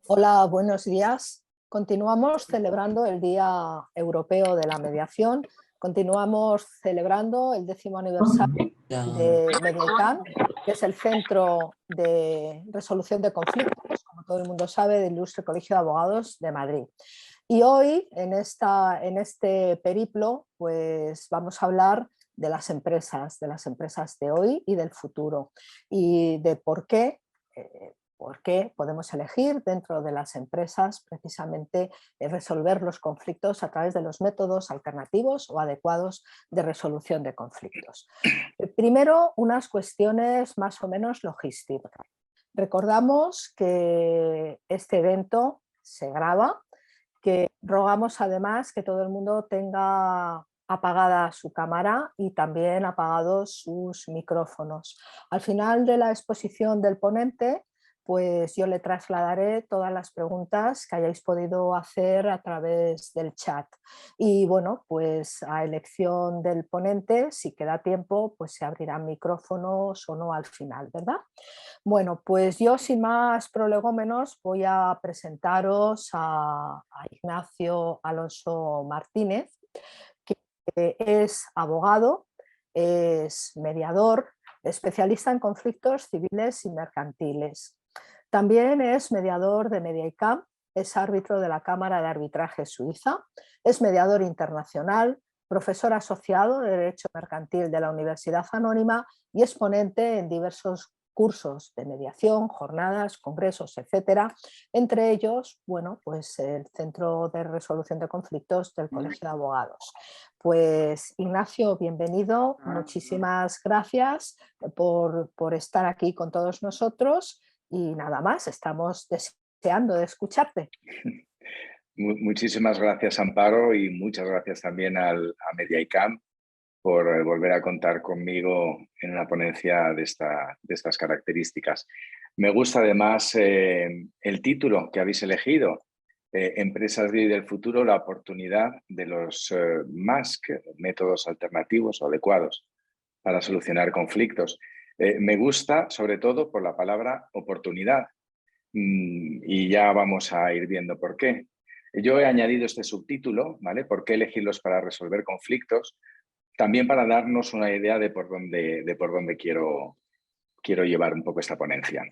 Hola, buenos días. Continuamos celebrando el Día Europeo de la Mediación. Continuamos celebrando el 10º aniversario de Mediaicam, que es el Centro de Resolución de Conflictos, como todo el mundo sabe, del Ilustre Colegio de Abogados de Madrid. Y hoy, en este periplo, pues vamos a hablar de las empresas de hoy y del futuro, y de por qué podemos elegir dentro de las empresas precisamente resolver los conflictos a través de los métodos alternativos o adecuados de resolución de conflictos. Primero, unas cuestiones más o menos logísticas. Recordamos que este evento se graba, que rogamos además que todo el mundo tenga apagada su cámara y también apagados sus micrófonos. Al final de la exposición del ponente, pues yo le trasladaré todas las preguntas que hayáis podido hacer a través del chat. Y bueno, pues a elección del ponente, si queda tiempo, pues se abrirán micrófonos o no al final, ¿verdad? Bueno, pues yo sin más prolegómenos voy a presentaros a Ignacio Alonso Martínez, que es abogado, es mediador, especialista en conflictos civiles y mercantiles. También es mediador de Mediaicam, es árbitro de la Cámara de Arbitraje Suiza, es mediador internacional, profesor asociado de Derecho Mercantil de la Universidad Anónima y es ponente en diversos cursos de mediación, jornadas, congresos, etcétera. Entre ellos, bueno, pues el Centro de Resolución de Conflictos del Colegio de Abogados. Pues Ignacio, bienvenido, muchísimas gracias por estar aquí con todos nosotros y nada más, estamos deseando de escucharte. Muchísimas gracias, Amparo, y muchas gracias también a Mediaicam por volver a contar conmigo en una ponencia de estas características. Me gusta además el título que habéis elegido, Empresas de hoy y del futuro, la oportunidad de los MASC, métodos alternativos o adecuados para solucionar conflictos. Me gusta sobre todo por la palabra oportunidad y ya vamos a ir viendo por qué. Yo he añadido este subtítulo, ¿vale? ¿Por qué elegirlos para resolver conflictos? También para darnos una idea de por dónde quiero llevar un poco esta ponencia.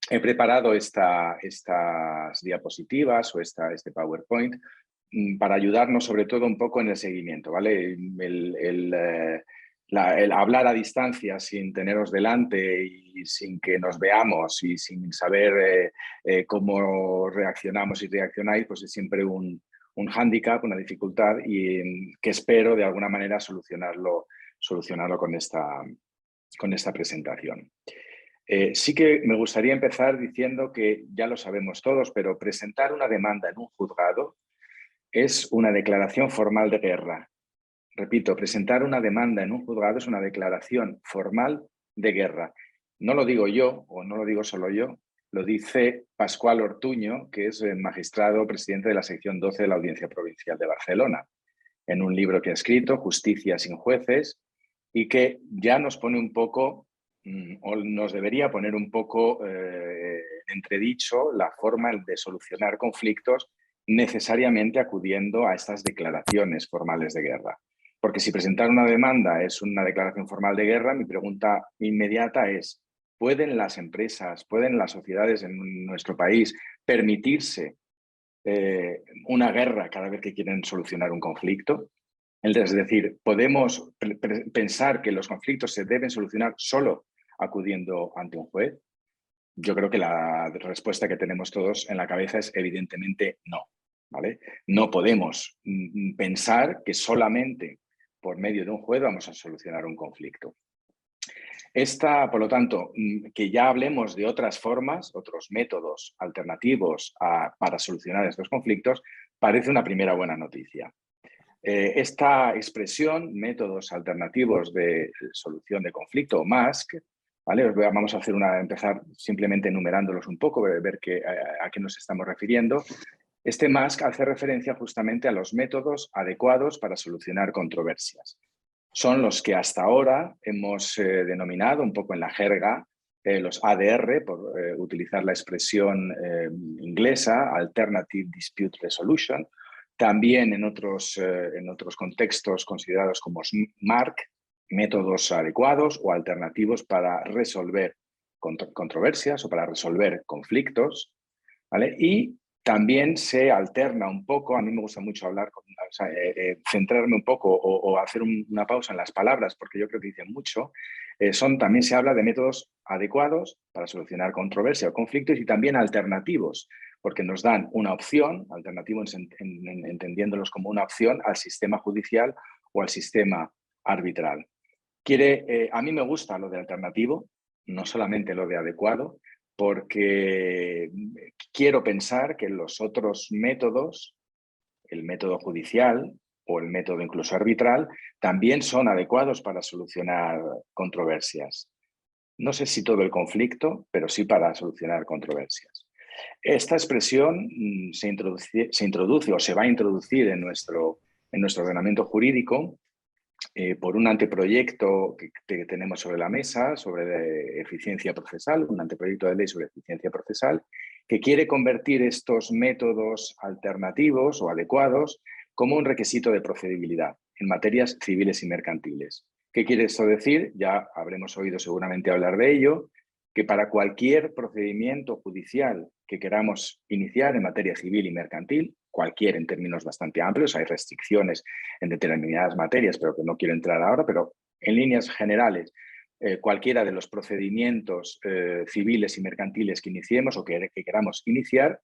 He preparado estas diapositivas o este PowerPoint para ayudarnos sobre todo un poco en el seguimiento, ¿vale? El hablar a distancia sin teneros delante y sin que nos veamos y sin saber cómo reaccionamos y reaccionáis, pues es siempre un hándicap, una dificultad y que espero de alguna manera solucionarlo con esta presentación. Sí que me gustaría empezar diciendo que ya lo sabemos todos, pero presentar una demanda en un juzgado es una declaración formal de guerra. Repito, presentar una demanda en un juzgado es una declaración formal de guerra. No lo digo yo, o no lo digo solo yo, lo dice Pascual Ortuño, que es el magistrado presidente de la sección 12 de la Audiencia Provincial de Barcelona, en un libro que ha escrito, Justicia sin jueces, y que ya nos pone un poco, o nos debería poner un poco entredicho la forma de solucionar conflictos necesariamente acudiendo a estas declaraciones formales de guerra. Porque si presentar una demanda es una declaración formal de guerra, mi pregunta inmediata es, ¿pueden las empresas, pueden las sociedades en nuestro país permitirse una guerra cada vez que quieren solucionar un conflicto? Es decir, ¿podemos pensar que los conflictos se deben solucionar solo acudiendo ante un juez? Yo creo que la respuesta que tenemos todos en la cabeza es evidentemente no, ¿vale? No podemos pensar que solamente por medio de un juez vamos a solucionar un conflicto. Por lo tanto, que ya hablemos de otras formas, otros métodos alternativos para solucionar estos conflictos, parece una primera buena noticia. Esta expresión, métodos alternativos de solución de conflicto, MASC, ¿vale? Vamos a empezar simplemente enumerándolos un poco, ver a qué nos estamos refiriendo. Este MASC hace referencia justamente a los métodos adecuados para solucionar controversias. Son los que hasta ahora hemos denominado un poco en la jerga los ADR, por utilizar la expresión inglesa, Alternative Dispute Resolution, también en otros contextos considerados como SMARC, métodos adecuados o alternativos para resolver controversias o para resolver conflictos, ¿vale? Y también se alterna un poco, a mí me gusta mucho hablar, centrarme un poco o hacer una pausa en las palabras, porque yo creo que dicen mucho. También se habla de métodos adecuados para solucionar controversias o conflictos y también alternativos, porque nos dan una opción, alternativos entendiéndolos como una opción al sistema judicial o al sistema arbitral. A mí me gusta lo de alternativo, no solamente lo de adecuado, porque quiero pensar que los otros métodos, el método judicial o el método incluso arbitral, también son adecuados para solucionar controversias. No sé si todo el conflicto, pero sí para solucionar controversias. Esta expresión se introduce o se va a introducir en nuestro ordenamiento jurídico por un anteproyecto que tenemos sobre la mesa sobre eficiencia procesal, un anteproyecto de ley sobre eficiencia procesal, que quiere convertir estos métodos alternativos o adecuados como un requisito de procedibilidad en materias civiles y mercantiles. ¿Qué quiere esto decir? Ya habremos oído seguramente hablar de ello, que para cualquier procedimiento judicial que queramos iniciar en materia civil y mercantil, cualquier en términos bastante amplios, hay restricciones en determinadas materias, pero que no quiero entrar ahora, pero en líneas generales, cualquiera de los procedimientos civiles y mercantiles que iniciemos o que queramos iniciar,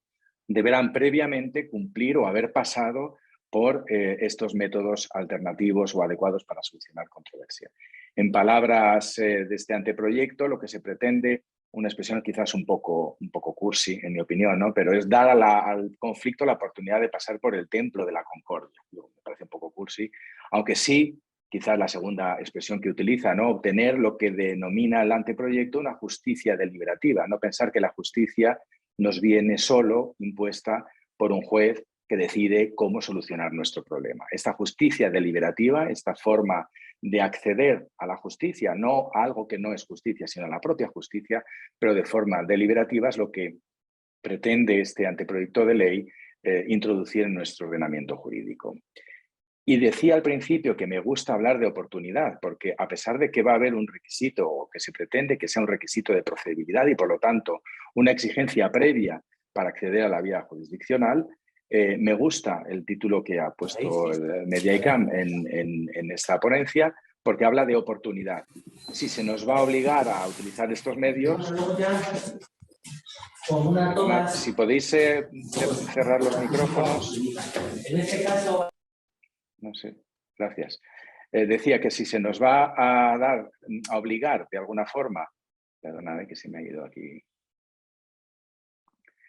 deberán previamente cumplir o haber pasado por estos métodos alternativos o adecuados para solucionar controversia. En palabras de este anteproyecto, lo que se pretende, una expresión quizás un poco cursi, en mi opinión, ¿no? Pero es dar al conflicto la oportunidad de pasar por el templo de la concordia. Me parece un poco cursi, aunque sí, quizás la segunda expresión que utiliza, ¿no? Obtener lo que denomina el anteproyecto una justicia deliberativa, no pensar que la justicia nos viene solo impuesta por un juez que decide cómo solucionar nuestro problema. Esta justicia deliberativa, esta forma de acceder a la justicia, no a algo que no es justicia, sino a la propia justicia, pero de forma deliberativa, es lo que pretende este anteproyecto de ley introducir en nuestro ordenamiento jurídico. Y decía al principio que me gusta hablar de oportunidad, porque a pesar de que va a haber un requisito o que se pretende que sea un requisito de procedibilidad y por lo tanto una exigencia previa para acceder a la vía jurisdiccional, me gusta el título que ha puesto el Mediaicam en esta ponencia, porque habla de oportunidad. Si se nos va a obligar a utilizar estos medios, si podéis cerrar los micrófonos. En este caso... No sé, gracias. Decía que si se nos va a obligar de alguna forma, perdonad que se me ha ido aquí,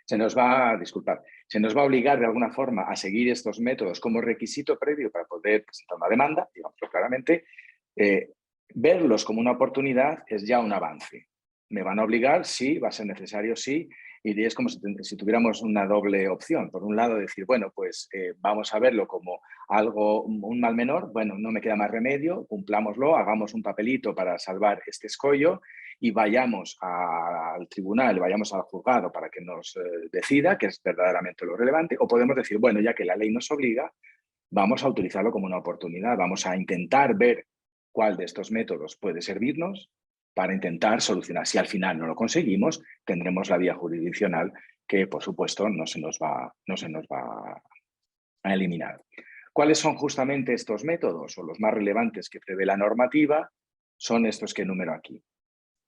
se nos va a obligar de alguna forma a seguir estos métodos como requisito previo para poder presentar una demanda, digámoslo claramente, verlos como una oportunidad es ya un avance. ¿Me van a obligar? Sí, va a ser necesario, sí. Y es como si tuviéramos una doble opción. Por un lado, decir, bueno, pues vamos a verlo como un mal menor. Bueno, no me queda más remedio, cumplámoslo, hagamos un papelito para salvar este escollo y vayamos al tribunal, vayamos al juzgado para que nos decida que es verdaderamente lo relevante. O podemos decir, bueno, ya que la ley nos obliga, vamos a utilizarlo como una oportunidad. Vamos a intentar ver cuál de estos métodos puede servirnos para intentar solucionar. Si al final no lo conseguimos, tendremos la vía jurisdiccional que, por supuesto, no se nos va a eliminar. ¿Cuáles son justamente estos métodos o los más relevantes que prevé la normativa? Son estos que enumero aquí,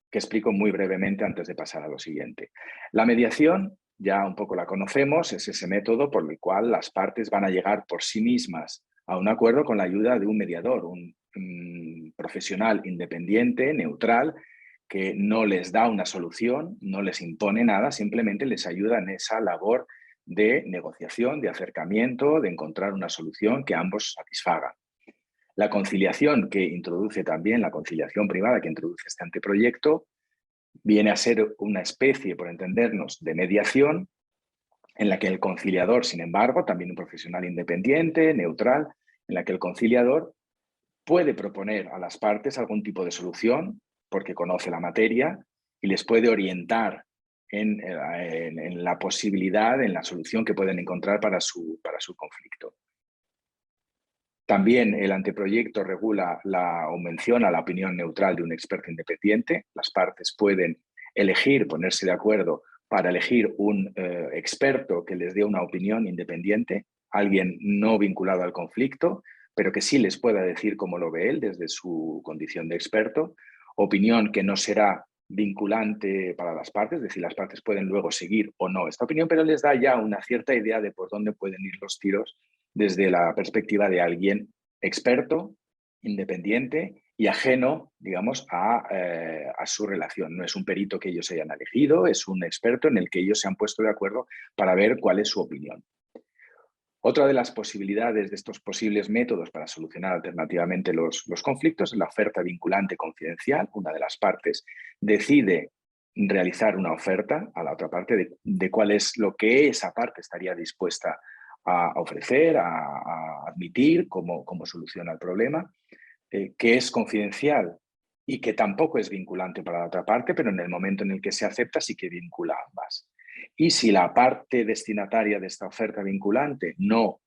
que explico muy brevemente antes de pasar a lo siguiente. La mediación, ya un poco la conocemos, es ese método por el cual las partes van a llegar por sí mismas a un acuerdo con la ayuda de un mediador, un profesional independiente, neutral, que no les da una solución, no les impone nada, simplemente les ayuda en esa labor de negociación, de acercamiento, de encontrar una solución que ambos satisfagan. La conciliación que introduce también, la conciliación privada que introduce este anteproyecto, viene a ser una especie, por entendernos, de mediación en la que el conciliador, sin embargo, también un profesional independiente, neutral, en la que el conciliador puede proponer a las partes algún tipo de solución porque conoce la materia y les puede orientar en la posibilidad, en la solución que pueden encontrar para su conflicto. También el anteproyecto regula o menciona la opinión neutral de un experto independiente. Las partes pueden elegir, ponerse de acuerdo para elegir un experto que les dé una opinión independiente, alguien no vinculado al conflicto, pero que sí les pueda decir cómo lo ve él desde su condición de experto. Opinión que no será vinculante para las partes, es decir, las partes pueden luego seguir o no esta opinión, pero les da ya una cierta idea de por dónde pueden ir los tiros desde la perspectiva de alguien experto, independiente y ajeno, digamos, a su relación. No es un perito que ellos hayan elegido, es un experto en el que ellos se han puesto de acuerdo para ver cuál es su opinión. Otra de las posibilidades de estos posibles métodos para solucionar alternativamente los conflictos es la oferta vinculante confidencial. Una de las partes decide realizar una oferta a la otra parte de cuál es lo que esa parte estaría dispuesta a ofrecer, a admitir, cómo soluciona el problema, que es confidencial y que tampoco es vinculante para la otra parte, pero en el momento en el que se acepta sí que vincula a ambas. Y si la parte destinataria de esta oferta vinculante no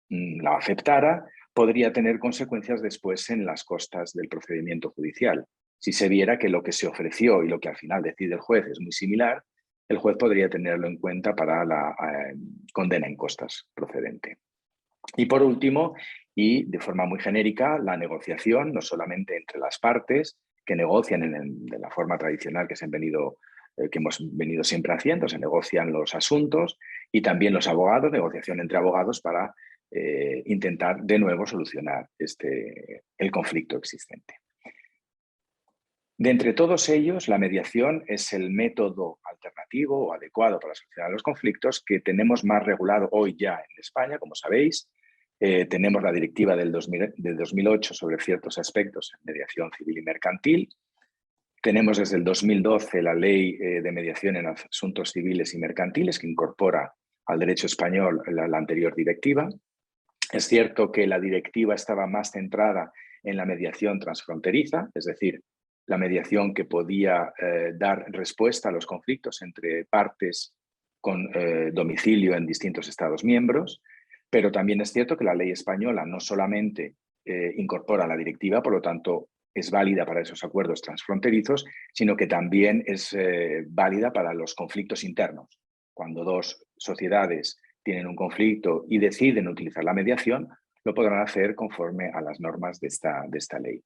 la aceptara, podría tener consecuencias después en las costas del procedimiento judicial. Si se viera que lo que se ofreció y lo que al final decide el juez es muy similar, el juez podría tenerlo en cuenta para la condena en costas procedente. Y por último, y de forma muy genérica, la negociación, no solamente entre las partes que negocian de la forma tradicional que hemos venido siempre haciendo, se negocian los asuntos, y también los abogados, negociación entre abogados para intentar de nuevo solucionar el conflicto existente. De entre todos ellos, la mediación es el método alternativo o adecuado para solucionar los conflictos que tenemos más regulado hoy ya en España, como sabéis. Tenemos la directiva del 2008 sobre ciertos aspectos en mediación civil y mercantil. Tenemos desde el 2012 la ley de mediación en asuntos civiles y mercantiles que incorpora al derecho español la anterior directiva. Es cierto que la directiva estaba más centrada en la mediación transfronteriza, es decir, la mediación que podía dar respuesta a los conflictos entre partes con domicilio en distintos Estados miembros, pero también es cierto que la ley española no solamente incorpora la directiva, por lo tanto es válida para esos acuerdos transfronterizos, sino que también es válida para los conflictos internos. Cuando dos sociedades tienen un conflicto y deciden utilizar la mediación, lo podrán hacer conforme a las normas de esta ley.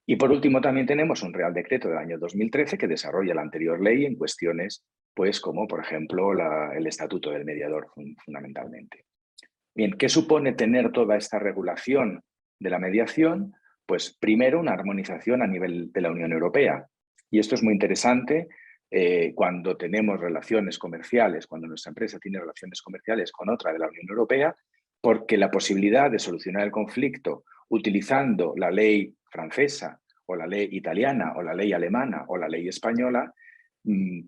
Y por último también tenemos un Real Decreto del año 2013 que desarrolla la anterior ley en cuestiones pues, como por ejemplo el Estatuto del Mediador fundamentalmente. Bien, ¿qué supone tener toda esta regulación de la mediación? Pues primero una armonización a nivel de la Unión Europea. Y esto es muy interesante cuando tenemos relaciones comerciales, cuando nuestra empresa tiene relaciones comerciales con otra de la Unión Europea, porque la posibilidad de solucionar el conflicto utilizando la ley francesa o la ley italiana o la ley alemana o la ley española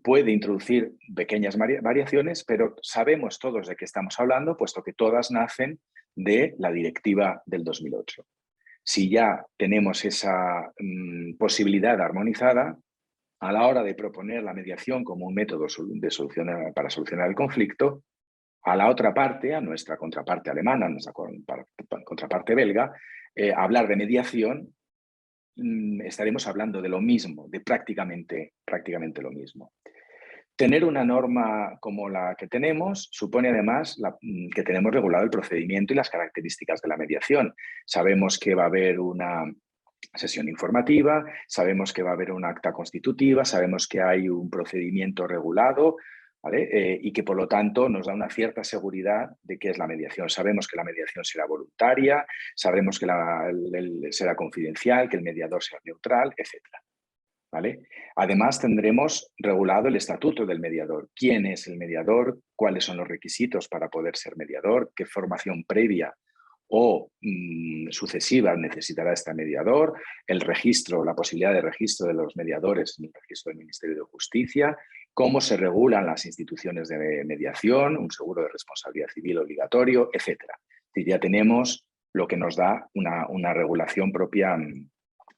puede introducir pequeñas variaciones, pero sabemos todos de qué estamos hablando, puesto que todas nacen de la directiva del 2008. Si ya tenemos esa posibilidad armonizada, a la hora de proponer la mediación como un método para solucionar el conflicto, a la otra parte, a nuestra contraparte alemana, a nuestra contraparte belga, hablar de mediación, estaremos hablando de lo mismo, de prácticamente lo mismo. Tener una norma como la que tenemos supone además que tenemos regulado el procedimiento y las características de la mediación. Sabemos que va a haber una sesión informativa, sabemos que va a haber un acta constitutiva, sabemos que hay un procedimiento regulado, ¿vale? Y que por lo tanto nos da una cierta seguridad de qué es la mediación. Sabemos que la mediación será voluntaria, sabemos que será confidencial, que el mediador será neutral, etc. ¿Vale? Además, tendremos regulado el estatuto del mediador. ¿Quién es el mediador? ¿Cuáles son los requisitos para poder ser mediador? ¿Qué formación previa o sucesiva necesitará este mediador? El registro, la posibilidad de registro de los mediadores en el registro del Ministerio de Justicia. ¿Cómo se regulan las instituciones de mediación? Un seguro de responsabilidad civil obligatorio, etc. Ya tenemos lo que nos da una regulación propia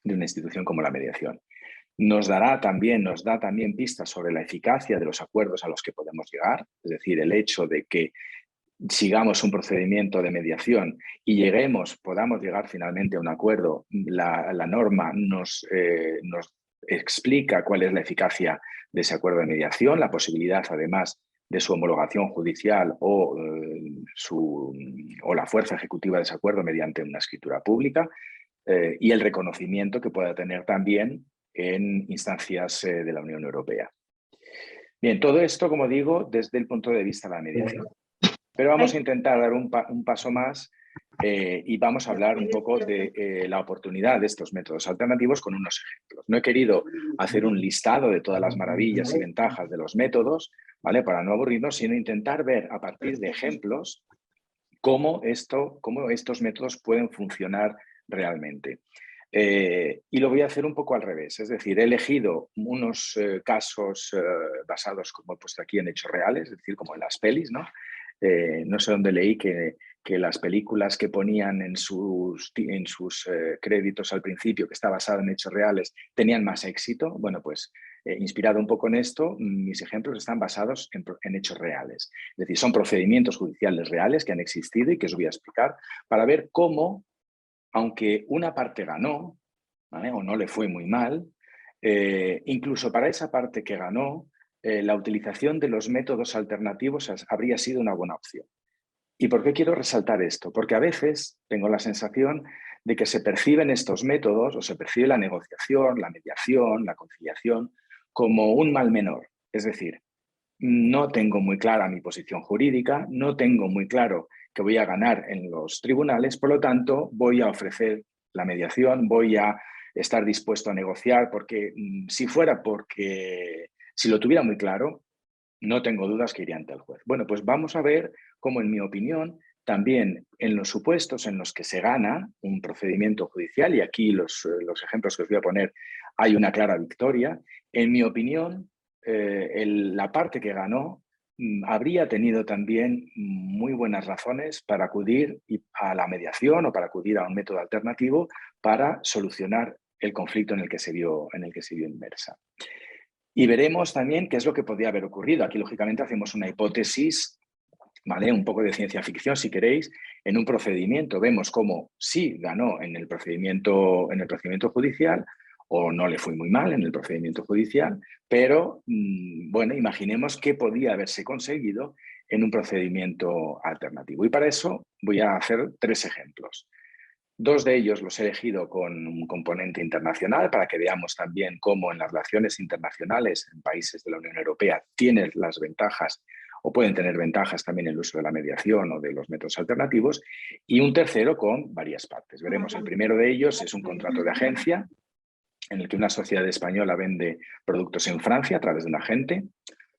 de una institución como la mediación. Nos da también pistas sobre la eficacia de los acuerdos a los que podemos llegar, es decir, el hecho de que sigamos un procedimiento de mediación y podamos llegar finalmente a un acuerdo. La norma nos explica cuál es la eficacia de ese acuerdo de mediación, la posibilidad además de su homologación judicial o la fuerza ejecutiva de ese acuerdo mediante una escritura pública y el reconocimiento que pueda tener también en instancias de la Unión Europea. Bien, todo esto, como digo, desde el punto de vista de la mediación. Pero vamos a intentar dar un paso más y vamos a hablar un poco de la oportunidad de estos métodos alternativos con unos ejemplos. No he querido hacer un listado de todas las maravillas y ventajas de los métodos, ¿vale? Para no aburrirnos, sino intentar ver a partir de ejemplos cómo estos métodos pueden funcionar realmente. Y lo voy a hacer un poco al revés, es decir, he elegido unos casos basados, como he puesto aquí, en hechos reales, es decir, como en las pelis, ¿no? No sé dónde leí que las películas que ponían en sus créditos al principio, que está basado en hechos reales, tenían más éxito. Bueno, pues inspirado un poco en esto, mis ejemplos están basados en hechos reales. Es decir, son procedimientos judiciales reales que han existido y que os voy a explicar para ver cómo, aunque una parte ganó, ¿vale? O no le fue muy mal, incluso para esa parte que ganó, la utilización de los métodos alternativos habría sido una buena opción. ¿Y por qué quiero resaltar esto? Porque a veces tengo la sensación de que se perciben estos métodos o se percibe la negociación, la mediación, la conciliación como un mal menor. Es decir, no tengo muy clara mi posición jurídica, no tengo muy claro que voy a ganar en los tribunales, por lo tanto voy a ofrecer la mediación, voy a estar dispuesto a negociar, porque si lo tuviera muy claro, no tengo dudas que iría ante el juez. Bueno, pues vamos a ver cómo, en mi opinión, también en los supuestos en los que se gana un procedimiento judicial, y aquí los ejemplos que os voy a poner, hay una clara victoria, en mi opinión, la parte que ganó habría tenido también muy buenas razones para acudir a la mediación o para acudir a un método alternativo para solucionar el conflicto en el que se vio inmersa. Y veremos también qué es lo que podría haber ocurrido. Aquí, lógicamente, hacemos una hipótesis, ¿vale? Un poco de ciencia ficción, si queréis, en un procedimiento. Vemos cómo sí ganó en el procedimiento judicial, o no le fue muy mal en el procedimiento judicial, pero, bueno, imaginemos qué podía haberse conseguido en un procedimiento alternativo. Y para eso voy a hacer 3 ejemplos. 2 de ellos los he elegido con un componente internacional para que veamos también cómo en las relaciones internacionales en países de la Unión Europea tienen las ventajas o pueden tener ventajas también el uso de la mediación o de los métodos alternativos, y un tercero con varias partes. Veremos, el primero de ellos es un contrato de agencia en el que una sociedad española vende productos en Francia a través de un agente.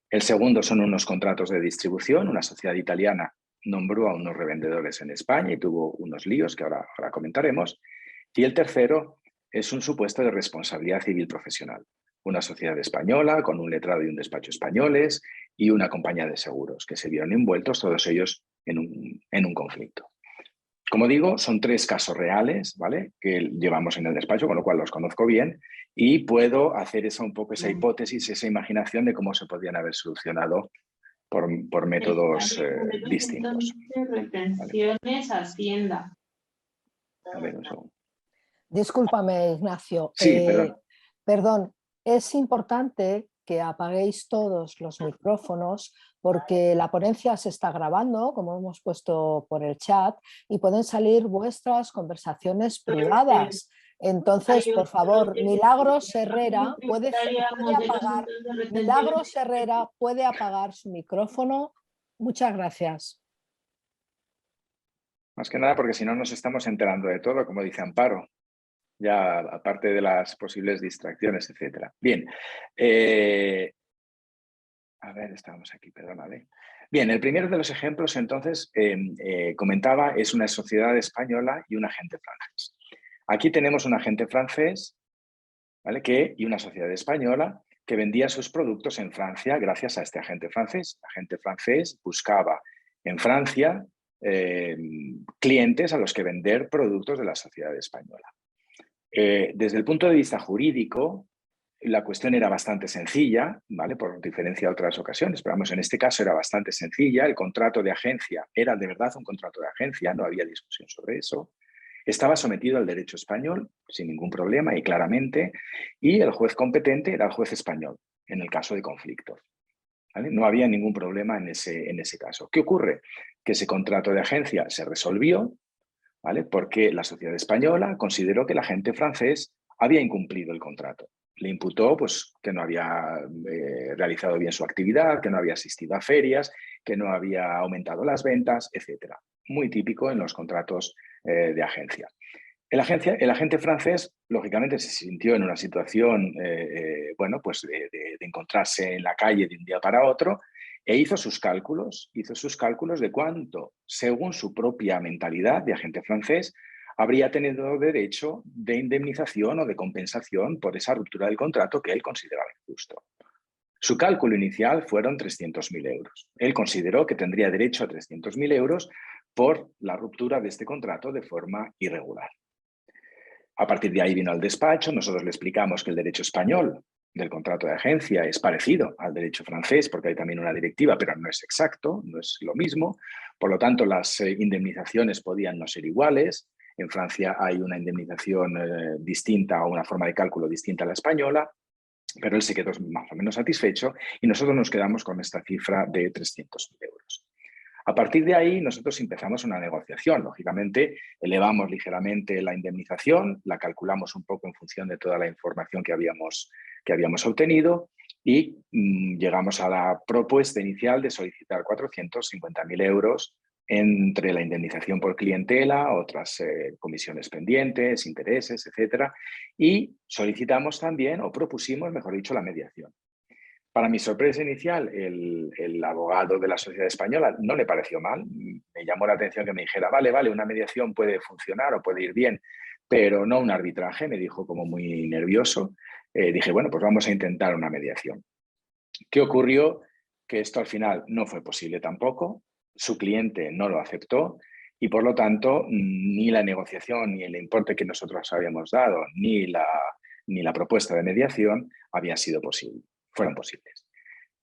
El segundo son unos contratos de distribución. Una sociedad italiana nombró a unos revendedores en España y tuvo unos líos que ahora comentaremos. Y el tercero es un supuesto de responsabilidad civil profesional. Una sociedad española con un letrado y un despacho españoles y una compañía de seguros que se vieron envueltos, todos ellos en un conflicto. Como digo, son 3 casos reales, ¿vale?, que llevamos en el despacho, con lo cual los conozco bien y puedo hacer un poco esa hipótesis, esa imaginación de cómo se podrían haber solucionado por métodos distintos. Retenciones, Hacienda. A ver, un segundo. Discúlpame, Ignacio. Sí, perdón. Perdón, es importante que apaguéis todos los micrófonos porque la ponencia se está grabando, como hemos puesto por el chat, y pueden salir vuestras conversaciones privadas. Entonces, por favor, Milagros Herrera puede apagar su micrófono. Muchas gracias. Más que nada porque si no nos estamos enterando de todo, como dice Amparo, ya aparte de las posibles distracciones, etc. Bien, a ver, estábamos aquí, perdóname. Bien, el primero de los ejemplos, entonces, comentaba, es una sociedad española y un agente francés. Aquí tenemos un agente francés, ¿vale?, y una sociedad española que vendía sus productos en Francia gracias a este agente francés. El agente francés buscaba en Francia clientes a los que vender productos de la sociedad española. Desde el punto de vista jurídico, La cuestión era bastante sencilla, ¿vale? Por diferencia de otras ocasiones, pero vamos, en este caso era bastante sencilla. El contrato de agencia era de verdad un contrato de agencia, no había discusión sobre eso. Estaba sometido al derecho español sin ningún problema y claramente, y el juez competente era el juez español en el caso de conflictos, ¿vale? No había ningún problema en ese caso. ¿Qué ocurre? Que ese contrato de agencia se resolvió, ¿vale? Porque la sociedad española consideró que el agente francés había incumplido el contrato. Le imputó pues, que no había realizado bien su actividad, que no había asistido a ferias, que no había aumentado las ventas, etc. Muy típico en los contratos de agencia. El agente francés, lógicamente, se sintió en una situación bueno, pues de encontrarse en la calle de un día para otro e hizo sus cálculos de cuánto, según su propia mentalidad de agente francés, habría tenido derecho de indemnización o de compensación por esa ruptura del contrato que él consideraba injusto. Su cálculo inicial fueron 300.000 euros. Él consideró que tendría derecho a 300.000 euros por la ruptura de este contrato de forma irregular. A partir de ahí vino al despacho, nosotros le explicamos que el derecho español del contrato de agencia es parecido al derecho francés porque hay también una directiva, pero no es exacto, no es lo mismo. Por lo tanto, las indemnizaciones podían no ser iguales. En Francia hay una indemnización distinta o una forma de cálculo distinta a la española, pero él se quedó más o menos satisfecho y nosotros nos quedamos con esta cifra de 300.000 euros. A partir de ahí, nosotros empezamos una negociación. Lógicamente, elevamos ligeramente la indemnización, la calculamos un poco en función de toda la información que habíamos obtenido y llegamos a la propuesta inicial de solicitar 450.000 euros entre la indemnización por clientela, otras comisiones pendientes, intereses, etc. Y solicitamos también, o propusimos, mejor dicho, la mediación. Para mi sorpresa inicial, el abogado de la sociedad española no le pareció mal. Me llamó la atención que me dijera, vale, una mediación puede funcionar o puede ir bien, pero no un arbitraje, me dijo como muy nervioso. Dije, bueno, pues vamos a intentar una mediación. ¿Qué ocurrió? Que esto al final no fue posible tampoco, su cliente no lo aceptó y por lo tanto ni la negociación, ni el importe que nosotros habíamos dado, ni la propuesta de mediación había sido posible. Fueron posibles.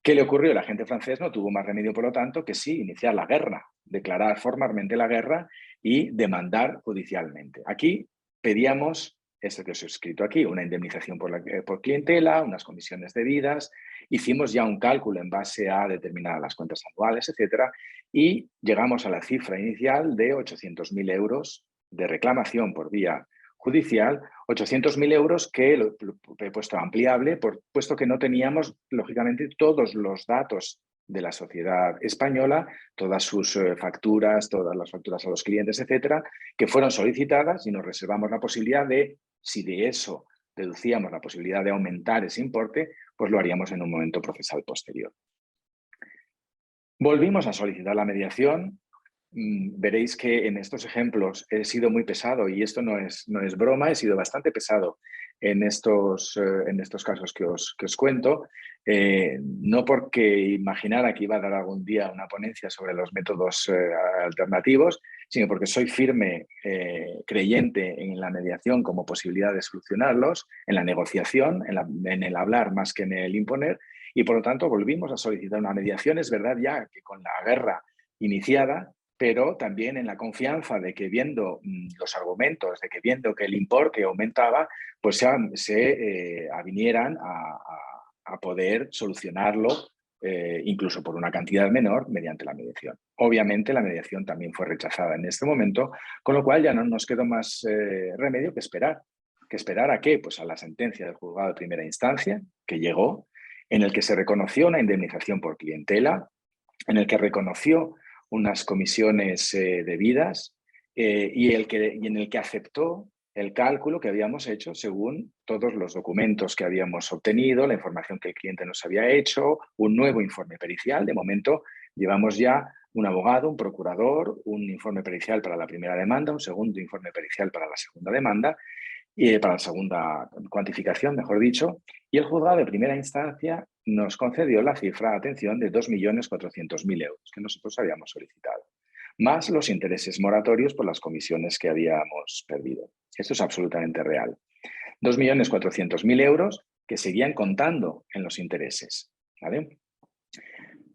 ¿Qué le ocurrió? El agente francés no tuvo más remedio, por lo tanto, que sí iniciar la guerra, declarar formalmente la guerra y demandar judicialmente. Aquí pedíamos, esto que os he escrito aquí, una indemnización por clientela, unas comisiones debidas, hicimos ya un cálculo en base a determinadas las cuentas anuales, etcétera, y llegamos a la cifra inicial de 800.000 euros de reclamación por vía judicial, 800.000 euros que lo he puesto ampliable, puesto que no teníamos, lógicamente, todos los datos de la sociedad española, todas sus facturas, todas las facturas a los clientes, etcétera, que fueron solicitadas y nos reservamos la posibilidad de, si de eso deducíamos la posibilidad de aumentar ese importe, pues lo haríamos en un momento procesal posterior. Volvimos a solicitar la mediación. Veréis que en estos ejemplos he sido muy pesado y esto no es broma, he sido bastante pesado en estos casos que os cuento, no porque imaginara que iba a dar algún día una ponencia sobre los métodos alternativos, sino porque soy firme creyente en la mediación como posibilidad de solucionarlos, en la negociación, en el hablar más que en el imponer, y por lo tanto volvimos a solicitar una mediación. Es verdad ya que con la guerra iniciada, pero también en la confianza de que viendo los argumentos, de que viendo que el importe aumentaba, pues se avinieran a poder solucionarlo incluso por una cantidad menor mediante la mediación. Obviamente la mediación también fue rechazada en este momento, con lo cual ya no nos quedó más remedio que esperar. ¿Que esperar a qué? Pues a la sentencia del juzgado de primera instancia, que llegó, en el que se reconoció una indemnización por clientela, en el que reconoció unas comisiones debidas y en el que aceptó el cálculo que habíamos hecho según todos los documentos que habíamos obtenido, la información que el cliente nos había hecho, un nuevo informe pericial. De momento llevamos ya un abogado, un procurador, un informe pericial para la primera demanda, un segundo informe pericial para la segunda demanda, y para la segunda cuantificación, mejor dicho, y el juzgado de primera instancia nos concedió la cifra, atención, de 2.400.000 euros que nosotros habíamos solicitado, más los intereses moratorios por las comisiones que habíamos perdido. Esto es absolutamente real. 2.400.000 euros que seguían contando en los intereses, ¿vale?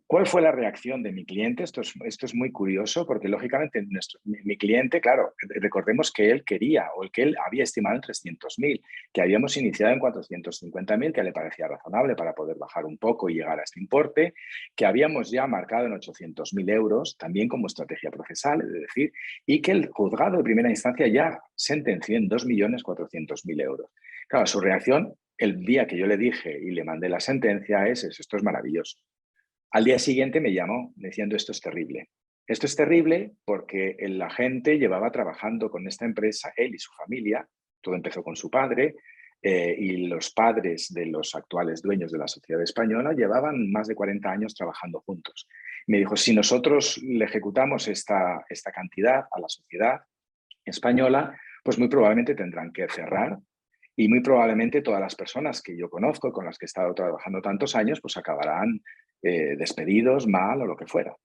¿Cuál fue la reacción de mi cliente? Esto es muy curioso porque, lógicamente, mi cliente, claro, recordemos que él quería o que él había estimado en 300.000, que habíamos iniciado en 450.000, que le parecía razonable para poder bajar un poco y llegar a este importe, que habíamos ya marcado en 800.000 euros, también como estrategia procesal, es decir, y que el juzgado de primera instancia ya sentenció en 2.400.000 euros. Claro, su reacción el día que yo le dije y le mandé la sentencia es esto es maravilloso. Al día siguiente me llamó diciendo esto es terrible. Esto es terrible porque el agente llevaba trabajando con esta empresa, él y su familia, todo empezó con su padre, y los padres de los actuales dueños de la sociedad española llevaban más de 40 años trabajando juntos. Me dijo, si nosotros le ejecutamos esta cantidad a la sociedad española, pues muy probablemente tendrán que cerrar y muy probablemente todas las personas que yo conozco, con las que he estado trabajando tantos años, pues acabarán despedidos, mal o lo que fuera.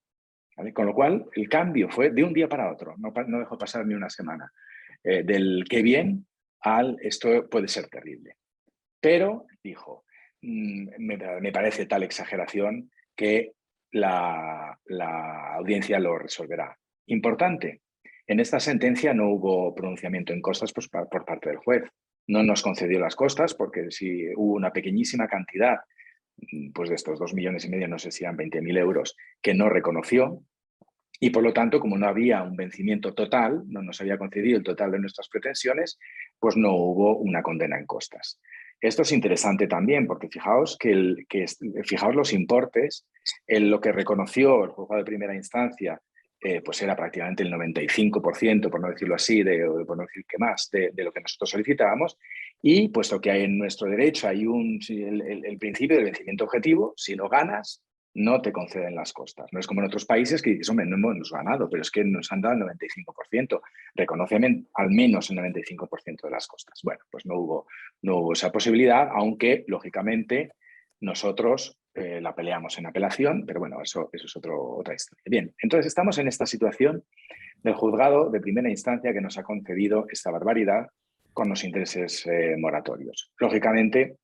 ¿Vale? Con lo cual, el cambio fue de un día para otro, no dejó pasar ni una semana, del qué bien al esto puede ser terrible. Pero, dijo, me parece tal exageración que la audiencia lo resolverá. Importante, en esta sentencia no hubo pronunciamiento en costas por parte del juez. No nos concedió las costas porque si hubo una pequeñísima cantidad, pues de estos 2,5 millones, no sé si eran 20.000 euros, que no reconoció. Y por lo tanto, como no había un vencimiento total, no nos había concedido el total de nuestras pretensiones, pues no hubo una condena en costas. Esto es interesante también porque fijaos, fijaos los importes, en lo que reconoció el juzgado de primera instancia, pues era prácticamente el 95%, por no decirlo así, por no decir que más, de lo que nosotros solicitábamos. Y puesto que hay en nuestro derecho hay el principio del vencimiento objetivo, si no ganas, no te conceden las costas. No es como en otros países que dices, hombre, no hemos ganado, pero es que nos han dado el 95%. Reconóceme al menos el 95% de las costas. Bueno, pues no hubo esa posibilidad, aunque, lógicamente, nosotros la peleamos en apelación, pero bueno, eso es otra historia. Bien, entonces estamos en esta situación del juzgado de primera instancia que nos ha concedido esta barbaridad con los intereses moratorios. Lógicamente,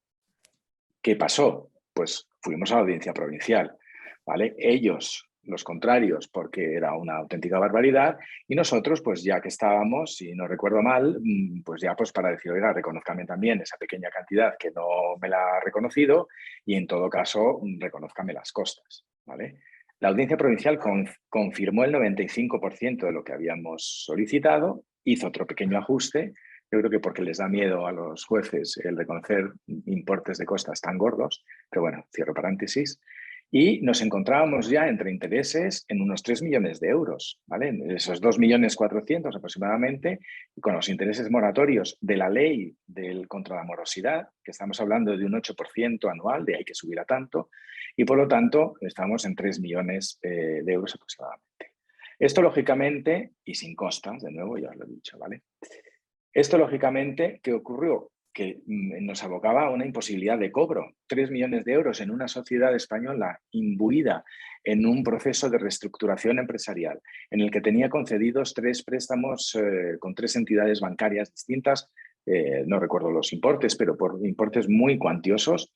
¿qué pasó? Pues fuimos a la audiencia provincial, ¿vale? Ellos, los contrarios, porque era una auténtica barbaridad, y nosotros, pues ya que estábamos, si no recuerdo mal, pues ya pues para decir, oiga, reconózcame también esa pequeña cantidad que no me la ha reconocido y en todo caso, reconózcame las costas, ¿vale? La audiencia provincial confirmó el 95% de lo que habíamos solicitado, hizo otro pequeño ajuste. Yo creo que porque les da miedo a los jueces el reconocer importes de costas tan gordos, pero bueno, cierro paréntesis, y nos encontrábamos ya entre intereses en unos 3 millones de euros, ¿vale? Esos 2.400.000 aproximadamente, con los intereses moratorios de la ley contra la morosidad, que estamos hablando de un 8% anual, de ahí que subir a tanto, y por lo tanto estamos en 3 millones de euros aproximadamente. Esto, lógicamente, y sin costas, de nuevo, ya os lo he dicho, ¿vale? Esto, lógicamente, ¿qué ocurrió? Que nos abocaba a una imposibilidad de cobro. 3 millones de euros en una sociedad española imbuida en un proceso de reestructuración empresarial, en el que tenía concedidos 3 préstamos con 3 entidades bancarias distintas, no recuerdo los importes, pero por importes muy cuantiosos,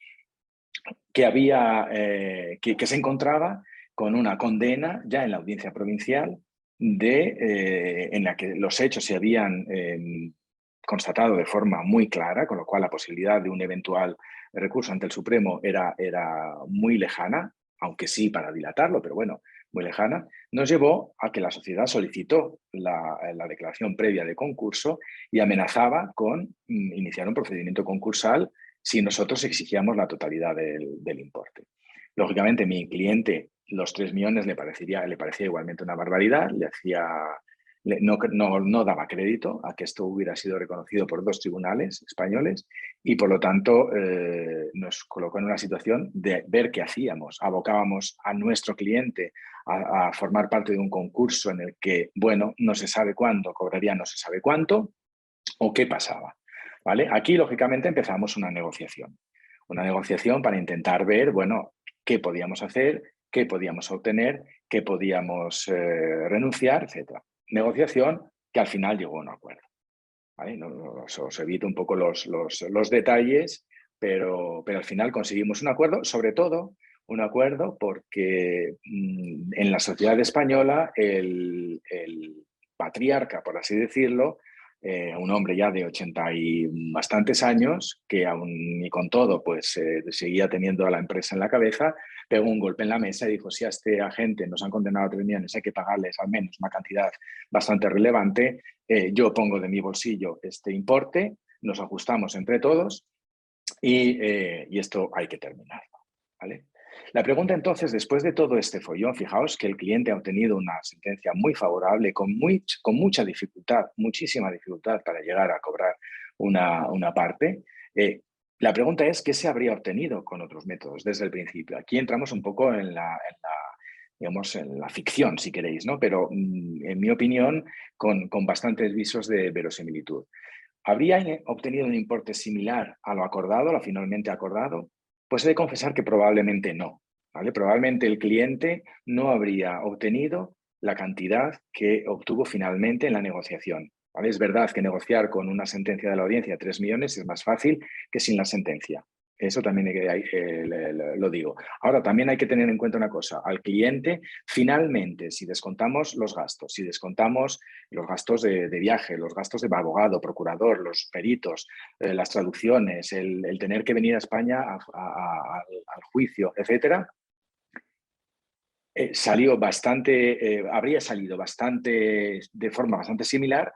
que se encontraba con una condena ya en la audiencia provincial en la que los hechos se habían constatado de forma muy clara, con lo cual la posibilidad de un eventual recurso ante el Supremo era muy lejana, aunque sí para dilatarlo, pero bueno, muy lejana, nos llevó a que la sociedad solicitó la declaración previa de concurso y amenazaba con iniciar un procedimiento concursal si nosotros exigíamos la totalidad del importe. Lógicamente, mi cliente, los 3 millones le parecía igualmente una barbaridad, no daba crédito a que esto hubiera sido reconocido por 2 tribunales españoles y, por lo tanto, nos colocó en una situación de ver qué hacíamos. Abocábamos a nuestro cliente a formar parte de un concurso en el que, bueno, no se sabe cuándo, cobraría no se sabe cuánto, o qué pasaba. ¿Vale? Aquí, lógicamente, empezamos una negociación para intentar ver, bueno, qué podíamos hacer, qué podíamos obtener, qué podíamos renunciar, etc. Negociación que al final llegó a un acuerdo. ¿Vale? Os evito un poco los detalles pero al final conseguimos un acuerdo, sobre todo un acuerdo porque en la sociedad española el patriarca, por así decirlo, un hombre ya de 80 y bastantes años, que aún y con todo pues seguía teniendo a la empresa en la cabeza, pegó un golpe en la mesa y dijo: si a este agente nos han condenado a 3 millones, hay que pagarles al menos una cantidad bastante relevante, yo pongo de mi bolsillo este importe, nos ajustamos entre todos y esto hay que terminarlo, ¿vale? La pregunta entonces, después de todo este follón, fijaos que el cliente ha obtenido una sentencia muy favorable, con mucha dificultad, muchísima dificultad para llegar a cobrar una parte. La pregunta es, ¿qué se habría obtenido con otros métodos desde el principio? Aquí entramos un poco digamos, en la ficción, si queréis, ¿no? Pero en mi opinión, con bastantes visos de verosimilitud. ¿Habría obtenido un importe similar a lo acordado, a lo finalmente acordado? Pues he de confesar que probablemente no, ¿vale? Probablemente el cliente no habría obtenido la cantidad que obtuvo finalmente en la negociación, ¿vale? Es verdad que negociar con una sentencia de la audiencia de 3 millones es más fácil que sin la sentencia. Eso también lo digo. Ahora, también hay que tener en cuenta una cosa. Al cliente, finalmente, si descontamos los gastos, si descontamos los gastos de viaje, los gastos de abogado, procurador, los peritos, las traducciones, el tener que venir a España al juicio, etcétera, habría salido de forma bastante similar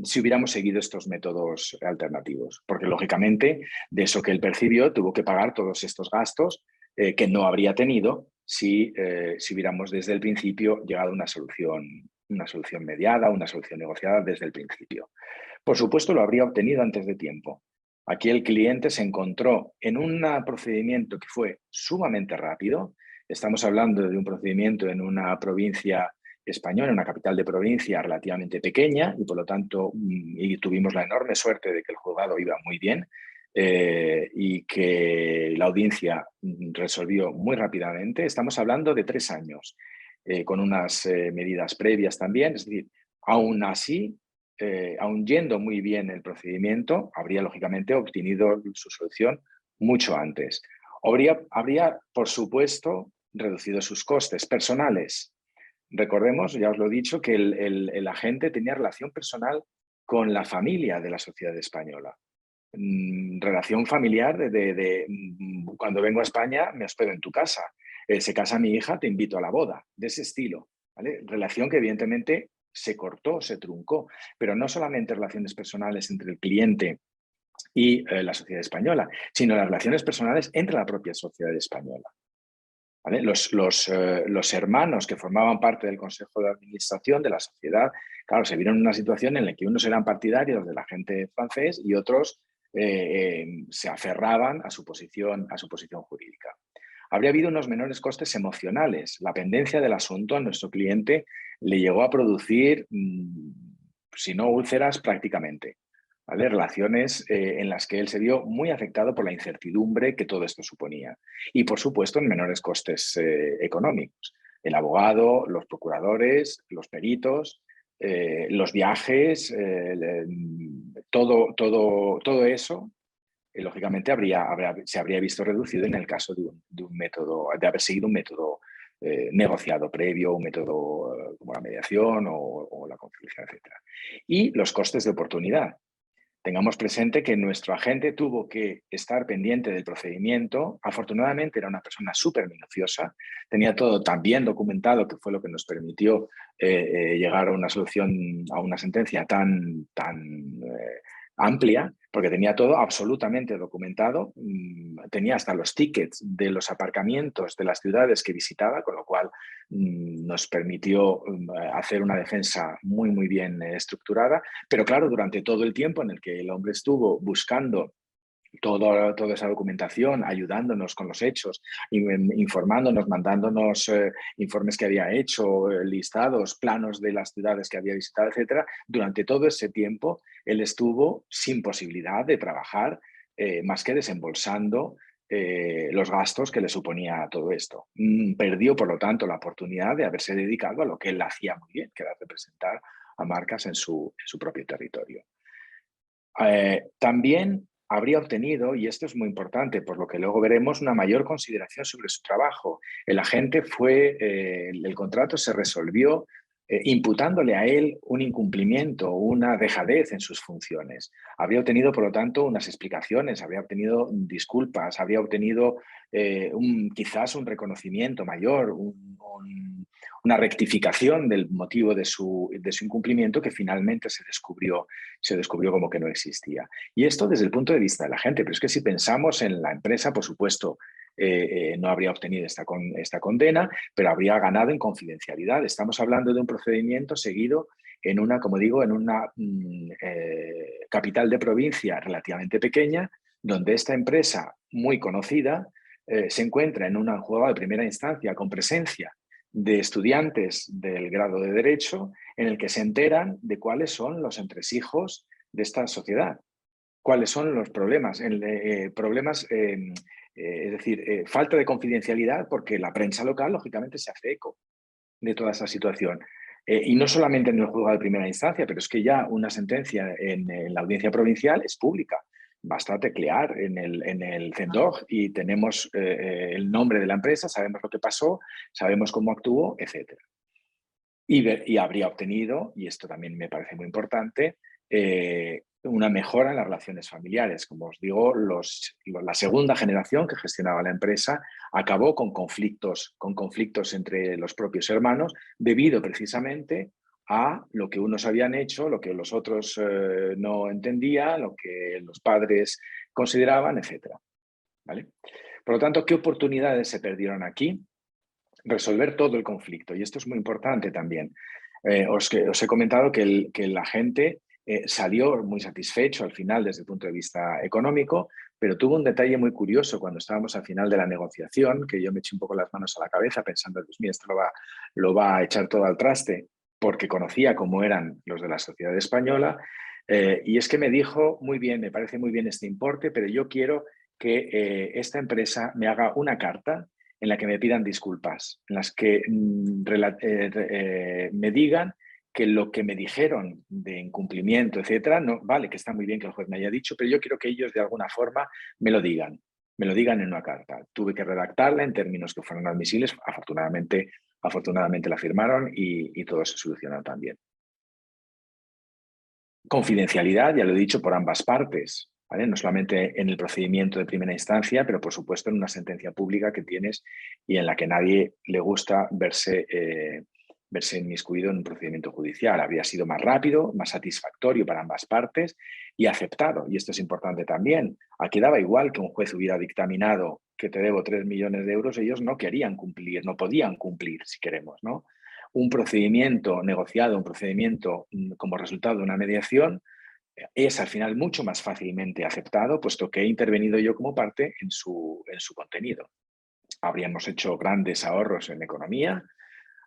si hubiéramos seguido estos métodos alternativos, porque lógicamente de eso que él percibió tuvo que pagar todos estos gastos que no habría tenido si hubiéramos desde el principio llegado a una solución mediada, una solución negociada desde el principio. Por supuesto, lo habría obtenido antes de tiempo. Aquí el cliente se encontró en un procedimiento que fue sumamente rápido. Estamos hablando de un procedimiento en una provincia española, una capital de provincia relativamente pequeña, y por lo tanto y tuvimos la enorme suerte de que el juzgado iba muy bien y que la audiencia resolvió muy rápidamente. Estamos hablando de 3 años, con unas medidas previas también. Es decir, aún así, aún yendo muy bien el procedimiento, habría lógicamente obtenido su solución mucho antes. Habría, por supuesto, reducido sus costes personales. Recordemos, ya os lo he dicho, que el agente tenía relación personal con la familia de la sociedad española. Relación familiar cuando vengo a España me hospedo en tu casa. Se casa mi hija, te invito a la boda, de ese estilo, ¿vale? Relación que evidentemente se cortó, se truncó, pero no solamente relaciones personales entre el cliente y la sociedad española, sino las relaciones personales entre la propia sociedad española. ¿Vale? Los hermanos que formaban parte del Consejo de Administración de la sociedad, claro, se vieron en una situación en la que unos eran partidarios del agente francés y otros se aferraban a su posición jurídica. Habría habido unos menores costes emocionales. La pendencia del asunto a nuestro cliente le llegó a producir, si no úlceras, prácticamente. ¿Vale? Relaciones en las que él se vio muy afectado por la incertidumbre que todo esto suponía. Y, por supuesto, en menores costes económicos. El abogado, los procuradores, los peritos, los viajes, todo eso, lógicamente se habría visto reducido en el caso de haber seguido un método negociado previo, un método como la mediación o la conciliación, etc. Y los costes de oportunidad. Tengamos presente que nuestro agente tuvo que estar pendiente del procedimiento. Afortunadamente era una persona súper minuciosa, tenía todo tan bien documentado, que fue lo que nos permitió llegar a una solución, a una sentencia tan amplia, porque tenía todo absolutamente documentado. Tenía hasta los tickets de los aparcamientos de las ciudades que visitaba, con lo cual nos permitió hacer una defensa muy, muy bien estructurada. Pero claro, durante todo el tiempo en el que el hombre estuvo buscando toda esa documentación, ayudándonos con los hechos, informándonos, mandándonos informes que había hecho, listados, planos de las ciudades que había visitado, etcétera. Durante todo ese tiempo, él estuvo sin posibilidad de trabajar más que desembolsando los gastos que le suponía todo esto. Perdió, por lo tanto, la oportunidad de haberse dedicado a lo que él hacía muy bien, que era representar a marcas en su propio territorio. También habría obtenido, y esto es muy importante, por lo que luego veremos, una mayor consideración sobre su trabajo. El agente el contrato se resolvió imputándole a él un incumplimiento, una dejadez en sus funciones. Habría obtenido, por lo tanto, unas explicaciones, habría obtenido disculpas, habría obtenido quizás un reconocimiento mayor, una rectificación del motivo de su incumplimiento que finalmente se descubrió como que no existía. Y esto desde el punto de vista de la gente, pero es que si pensamos en la empresa, por supuesto, no habría obtenido esta condena, pero habría ganado en confidencialidad. Estamos hablando de un procedimiento seguido en una, como digo, en una capital de provincia relativamente pequeña, donde esta empresa muy conocida se encuentra en un juzgado de primera instancia con presencia de estudiantes del grado de Derecho, en el que se enteran de cuáles son los entresijos de esta sociedad, cuáles son los problemas. Es decir, falta de confidencialidad porque la prensa local, lógicamente, se hace eco de toda esa situación. Y no solamente en el juzgado de primera instancia, pero es que ya una sentencia en la audiencia provincial es pública. Basta teclear en el CENDOG y tenemos el nombre de la empresa, sabemos lo que pasó, sabemos cómo actuó, etc. Y habría obtenido, y esto también me parece muy importante, una mejora en las relaciones familiares. Como os digo, la segunda generación que gestionaba la empresa acabó con conflictos entre los propios hermanos, debido precisamente a lo que unos habían hecho, lo que los otros no entendían, lo que los padres consideraban, etc. ¿Vale? Por lo tanto, ¿qué oportunidades se perdieron aquí? Resolver todo el conflicto. Y esto es muy importante también. Os he comentado que el agente salió muy satisfecho al final desde el punto de vista económico, pero tuvo un detalle muy curioso cuando estábamos al final de la negociación, que yo me eché un poco las manos a la cabeza pensando, Dios mío, esto lo va a echar todo al traste, porque conocía cómo eran los de la sociedad española, y es que me dijo, muy bien, me parece muy bien este importe, pero yo quiero que esta empresa me haga una carta en la que me pidan disculpas, en las que me digan que lo que me dijeron de incumplimiento, etcétera, no, vale, que está muy bien que el juez me haya dicho, pero yo quiero que ellos de alguna forma me lo digan en una carta. Tuve que redactarla en términos que fueron admisibles, afortunadamente la firmaron y todo se solucionó también. Confidencialidad, ya lo he dicho, por ambas partes, ¿vale? No solamente en el procedimiento de primera instancia, pero por supuesto en una sentencia pública que tienes y en la que nadie le gusta verse inmiscuido en un procedimiento judicial. Habría sido más rápido, más satisfactorio para ambas partes y aceptado. Y esto es importante también. Aquí daba igual que un juez hubiera dictaminado que te debo 3 millones de euros, ellos no querían cumplir, no podían cumplir, si queremos, ¿no? Un procedimiento negociado, un procedimiento como resultado de una mediación, es al final mucho más fácilmente aceptado, puesto que he intervenido yo como parte en su contenido. Habríamos hecho grandes ahorros en economía,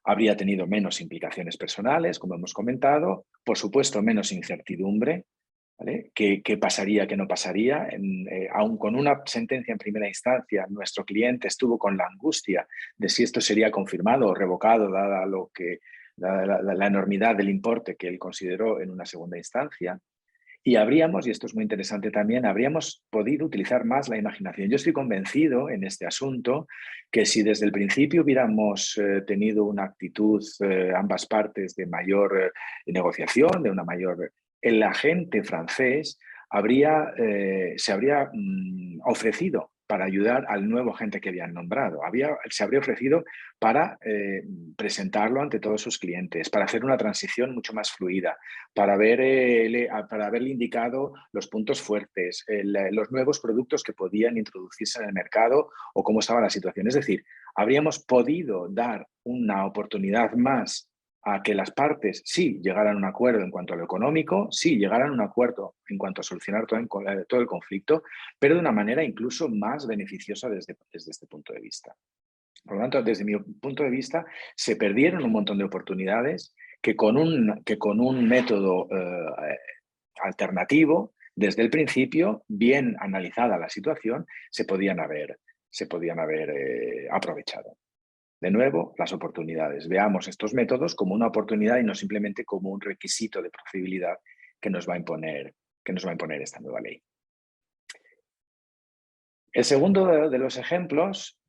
habría tenido menos implicaciones personales, como hemos comentado, por supuesto menos incertidumbre, ¿vale? ¿Qué pasaría, qué no pasaría? Aun con una sentencia en primera instancia, nuestro cliente estuvo con la angustia de si esto sería confirmado o revocado, dada la enormidad del importe que él consideró en una segunda instancia. Y habríamos, y esto es muy interesante también, habríamos podido utilizar más la imaginación. Yo estoy convencido en este asunto que si desde el principio hubiéramos tenido una actitud, ambas partes, de mayor negociación, de una mayor... El agente francés se habría ofrecido para ayudar al nuevo agente que habían nombrado. Se habría ofrecido para presentarlo ante todos sus clientes, para hacer una transición mucho más fluida, para haberle indicado los puntos fuertes, los nuevos productos que podían introducirse en el mercado o cómo estaba la situación. Es decir, habríamos podido dar una oportunidad más a que las partes sí llegaran a un acuerdo en cuanto a lo económico, sí llegaran a un acuerdo en cuanto a solucionar todo el conflicto, pero de una manera incluso más beneficiosa desde este punto de vista. Por lo tanto, desde mi punto de vista, se perdieron un montón de oportunidades que con un método alternativo, desde el principio, bien analizada la situación, se podían haber aprovechado. De nuevo, las oportunidades. Veamos estos métodos como una oportunidad y no simplemente como un requisito de procedibilidad que nos va a imponer esta nueva ley. El segundo de los ejemplos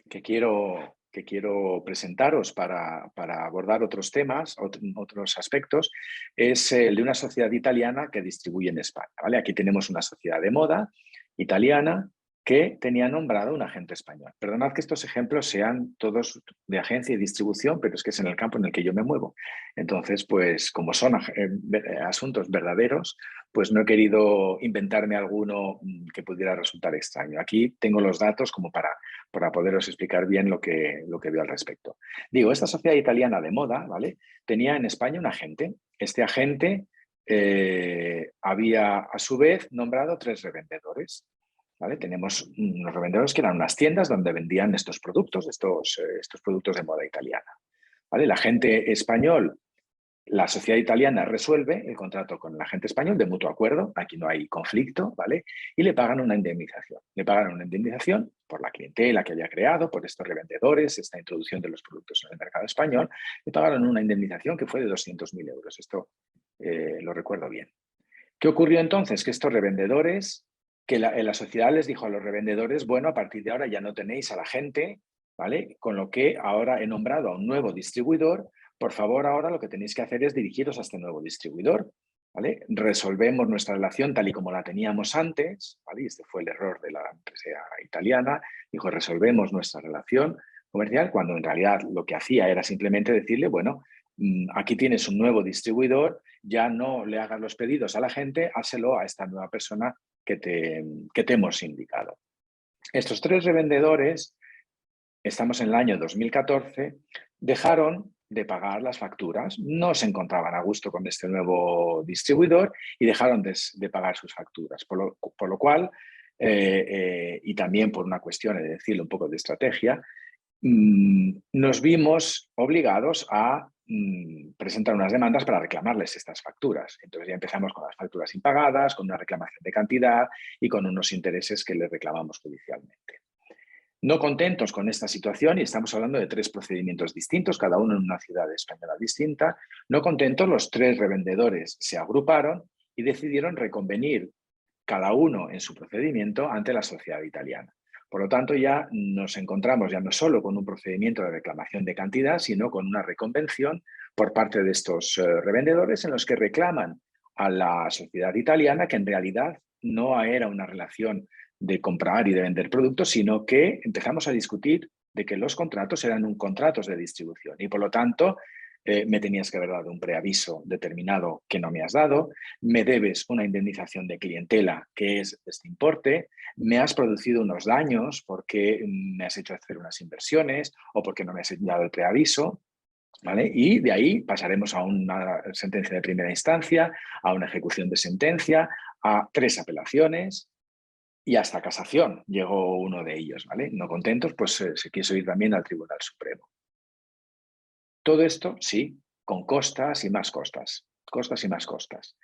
que quiero presentaros para abordar otros temas, otros aspectos, es el de una sociedad italiana que distribuye en España, ¿vale? Aquí tenemos una sociedad de moda italiana que tenía nombrado un agente español. Perdonad que estos ejemplos sean todos de agencia y distribución, pero es que es en el campo en el que yo me muevo. Entonces, pues como son asuntos verdaderos, pues no he querido inventarme alguno que pudiera resultar extraño. Aquí tengo los datos como para poderos explicar bien lo que veo al respecto. Digo, esta sociedad italiana de moda, ¿vale?, tenía en España un agente. Este agente había, a su vez, nombrado 3 revendedores. ¿Vale? Tenemos unos revendedores que eran unas tiendas donde vendían estos productos, estos productos de moda italiana. ¿Vale? El agente español, la sociedad italiana resuelve el contrato con el agente español de mutuo acuerdo, aquí no hay conflicto, ¿vale? Y le pagan una indemnización. Le pagan una indemnización por la clientela que haya creado, por estos revendedores, esta introducción de los productos en el mercado español. Le pagaron una indemnización que fue de 200.000 euros. Esto lo recuerdo bien. ¿Qué ocurrió entonces? Que estos revendedores, que la sociedad les dijo a los revendedores, bueno, a partir de ahora ya no tenéis a la gente, ¿vale? Con lo que ahora he nombrado a un nuevo distribuidor. Por favor, ahora lo que tenéis que hacer es dirigiros a este nuevo distribuidor, ¿vale? Resolvemos nuestra relación tal y como la teníamos antes, ¿vale? Y este fue el error de la empresa italiana. Dijo, resolvemos nuestra relación comercial, cuando en realidad lo que hacía era simplemente decirle, bueno, aquí tienes un nuevo distribuidor, ya no le hagas los pedidos a la gente, házelo a esta nueva persona que te hemos indicado. Estos 3 revendedores, estamos en el año 2014, dejaron de pagar las facturas, no se encontraban a gusto con este nuevo distribuidor y dejaron de pagar sus facturas, por lo cual, y también por una cuestión, de decirlo, un poco de estrategia, nos vimos obligados a presentar unas demandas para reclamarles estas facturas. Entonces ya empezamos con las facturas impagadas, con una reclamación de cantidad y con unos intereses que les reclamamos judicialmente. No contentos con esta situación, y estamos hablando de 3 procedimientos distintos, cada uno en una ciudad española distinta, no contentos, los 3 revendedores se agruparon y decidieron reconvenir cada uno en su procedimiento ante la sociedad italiana. Por lo tanto, ya nos encontramos ya no solo con un procedimiento de reclamación de cantidad, sino con una reconvención por parte de estos revendedores en los que reclaman a la sociedad italiana que en realidad no era una relación de comprar y de vender productos, sino que empezamos a discutir de que los contratos eran contratos de distribución y por lo tanto me tenías que haber dado un preaviso determinado que no me has dado, me debes una indemnización de clientela que es este importe, me has producido unos daños porque me has hecho hacer unas inversiones o porque no me has dado el preaviso, ¿vale? Y de ahí pasaremos a una sentencia de primera instancia, a una ejecución de sentencia, a 3 apelaciones y hasta casación llegó uno de ellos, ¿vale? No contentos, pues se quiso ir también al Tribunal Supremo. Todo esto, sí, con costas y más costas. Costas y más costas.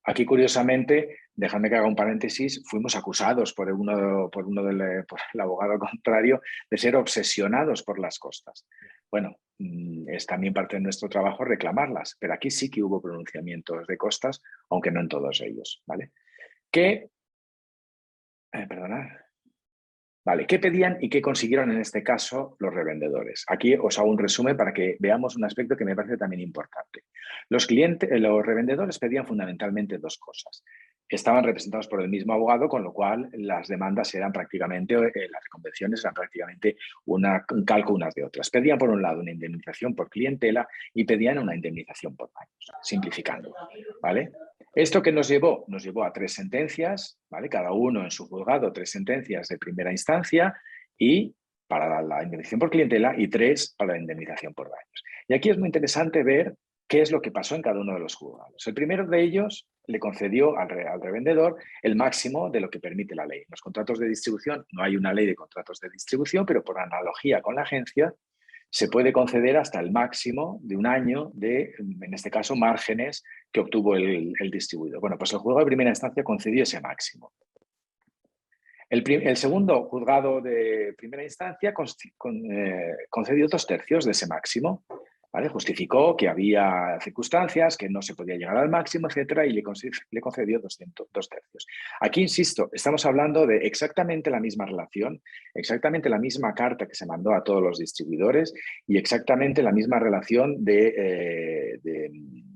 Aquí, curiosamente, dejadme que haga un paréntesis, fuimos acusados por el abogado contrario de ser obsesionados por las costas. Bueno, es también parte de nuestro trabajo reclamarlas, pero aquí sí que hubo pronunciamientos de costas, aunque no en todos ellos, ¿vale? ¿Qué pedían y qué consiguieron en este caso los revendedores? Aquí os hago un resumen para que veamos un aspecto que me parece también importante. Los revendedores pedían fundamentalmente 2 cosas. Estaban representados por el mismo abogado, con lo cual las demandas eran prácticamente, las reconvenciones eran prácticamente un calco unas de otras. Pedían por un lado una indemnización por clientela y pedían una indemnización por daños, simplificando, ¿vale? ¿Esto qué nos llevó? Nos llevó a 3 sentencias, ¿vale? Cada uno en su juzgado, 3 sentencias de primera instancia y para la indemnización por clientela y 3 para la indemnización por daños. Y aquí es muy interesante ver qué es lo que pasó en cada uno de los juzgados. El primero de ellos le concedió al revendedor el máximo de lo que permite la ley. En los contratos de distribución no hay una ley de contratos de distribución, pero por analogía con la agencia se puede conceder hasta el máximo de 1 año de, en este caso, márgenes que obtuvo el distribuidor. Bueno, pues el juzgado de primera instancia concedió ese máximo. El segundo juzgado de primera instancia concedió 2/3 de ese máximo. ¿vale? Justificó que había circunstancias, que no se podía llegar al máximo, etcétera, y le concedió 2 tercios. Aquí, insisto, estamos hablando de exactamente la misma relación, exactamente la misma carta que se mandó a todos los distribuidores y exactamente la misma relación de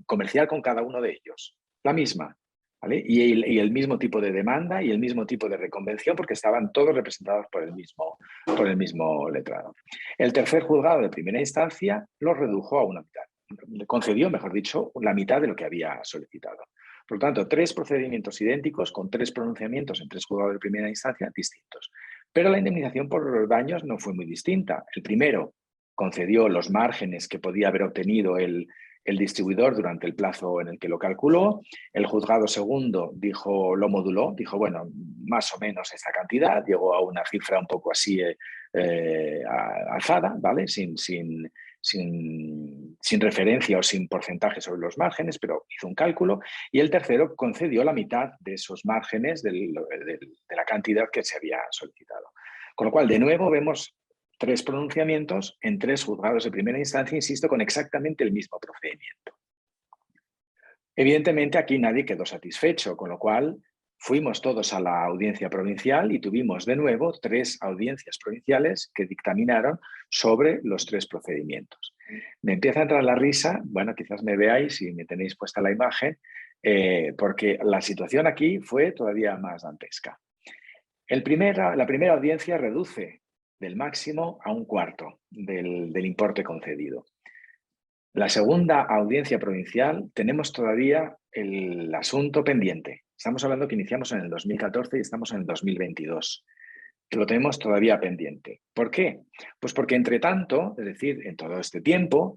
comercial con cada uno de ellos. La misma. ¿Vale? Y el mismo tipo de demanda y el mismo tipo de reconvención porque estaban todos representados por el mismo letrado. El tercer juzgado de primera instancia lo redujo a una mitad. Le concedió, mejor dicho, la mitad de lo que había solicitado. Por lo tanto, 3 procedimientos idénticos con 3 pronunciamientos en 3 juzgados de primera instancia distintos. Pero la indemnización por daños no fue muy distinta. El primero concedió los márgenes que podía haber obtenido el distribuidor durante el plazo en el que lo calculó. El juzgado segundo lo moduló, dijo, bueno, más o menos esta cantidad, llegó a una cifra un poco así alzada, ¿vale? Sin referencia o sin porcentaje sobre los márgenes, pero hizo un cálculo. Y el tercero concedió la mitad de esos márgenes de la cantidad que se había solicitado. Con lo cual, de nuevo, vemos 3 pronunciamientos en 3 juzgados de primera instancia, insisto, con exactamente el mismo procedimiento. Evidentemente, aquí nadie quedó satisfecho, con lo cual fuimos todos a la audiencia provincial y tuvimos de nuevo 3 audiencias provinciales que dictaminaron sobre los 3 procedimientos. Me empieza a entrar la risa, bueno, quizás me veáis y me tenéis puesta la imagen, porque la situación aquí fue todavía más dantesca. La primera audiencia reduce del máximo a un cuarto del importe concedido. La segunda audiencia provincial tenemos todavía el asunto pendiente. Estamos hablando que iniciamos en el 2014 y estamos en el 2022. Que lo tenemos todavía pendiente. ¿Por qué? Pues porque entre tanto, es decir, en todo este tiempo,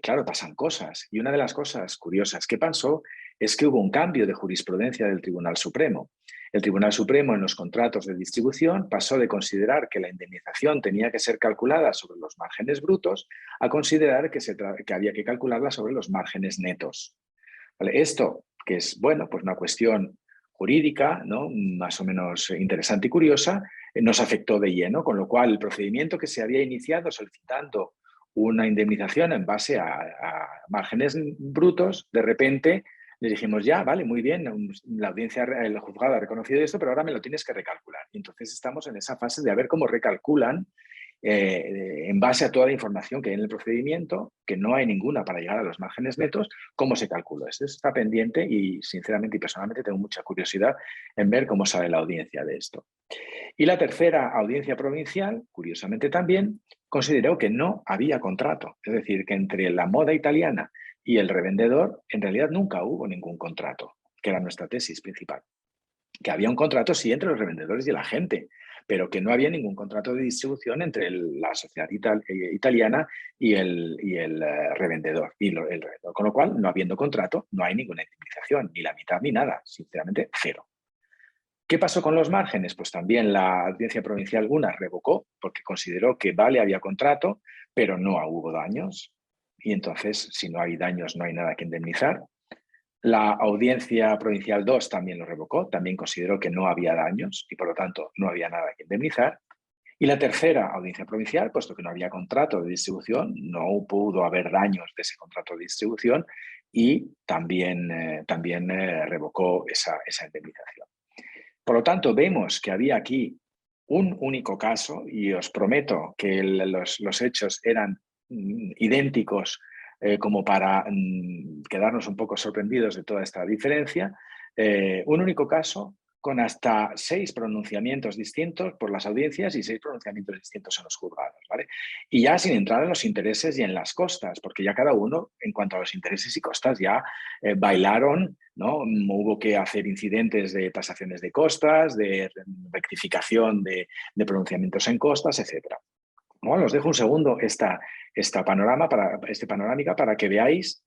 claro, pasan cosas. Y una de las cosas curiosas que pasó es que hubo un cambio de jurisprudencia del Tribunal Supremo. El Tribunal Supremo en los contratos de distribución pasó de considerar que la indemnización tenía que ser calculada sobre los márgenes brutos a considerar que había que calcularla sobre los márgenes netos. ¿Vale? Esto, que es, bueno, pues una cuestión jurídica, ¿no? Más o menos interesante y curiosa, nos afectó de lleno, con lo cual el procedimiento que se había iniciado solicitando una indemnización en base a márgenes brutos, de repente le dijimos, ya, vale, muy bien, la audiencia, el juzgado ha reconocido esto, pero ahora me lo tienes que recalcular. Y entonces estamos en esa fase de a ver cómo recalculan en base a toda la información que hay en el procedimiento, que no hay ninguna para llegar a los márgenes netos, cómo se calculó. Esto está pendiente y sinceramente y personalmente tengo mucha curiosidad en ver cómo sale la audiencia de esto. Y la tercera audiencia provincial, curiosamente también, consideró que no había contrato. Es decir, que entre la moda italiana y el revendedor en realidad nunca hubo ningún contrato, que era nuestra tesis principal. Que había un contrato sí entre los revendedores y la gente, pero que no había ningún contrato de distribución entre la sociedad italiana y el revendedor. Con lo cual, no habiendo contrato, no hay ninguna indemnización, ni la mitad ni nada, sinceramente, cero. ¿Qué pasó con los márgenes? Pues también la audiencia provincial una revocó porque consideró que vale, había contrato, pero no hubo daños. Y entonces, si no hay daños, no hay nada que indemnizar. La audiencia provincial 2 también lo revocó, también consideró que no había daños y por lo tanto no había nada que indemnizar. Y la tercera audiencia provincial, puesto que no había contrato de distribución, no pudo haber daños de ese contrato de distribución y también revocó esa indemnización. Por lo tanto, vemos que había aquí un único caso y os prometo que los hechos eran idénticos como para quedarnos un poco sorprendidos de toda esta diferencia. Un único caso con hasta 6 pronunciamientos distintos por las audiencias y 6 pronunciamientos distintos en los juzgados, ¿vale? Y ya sin entrar en los intereses y en las costas, porque ya cada uno, en cuanto a los intereses y costas, ya bailaron, ¿no? Hubo que hacer incidentes de tasaciones de costas, de rectificación de pronunciamientos en costas, etc. Bueno, os dejo un segundo esta panorámica para que veáis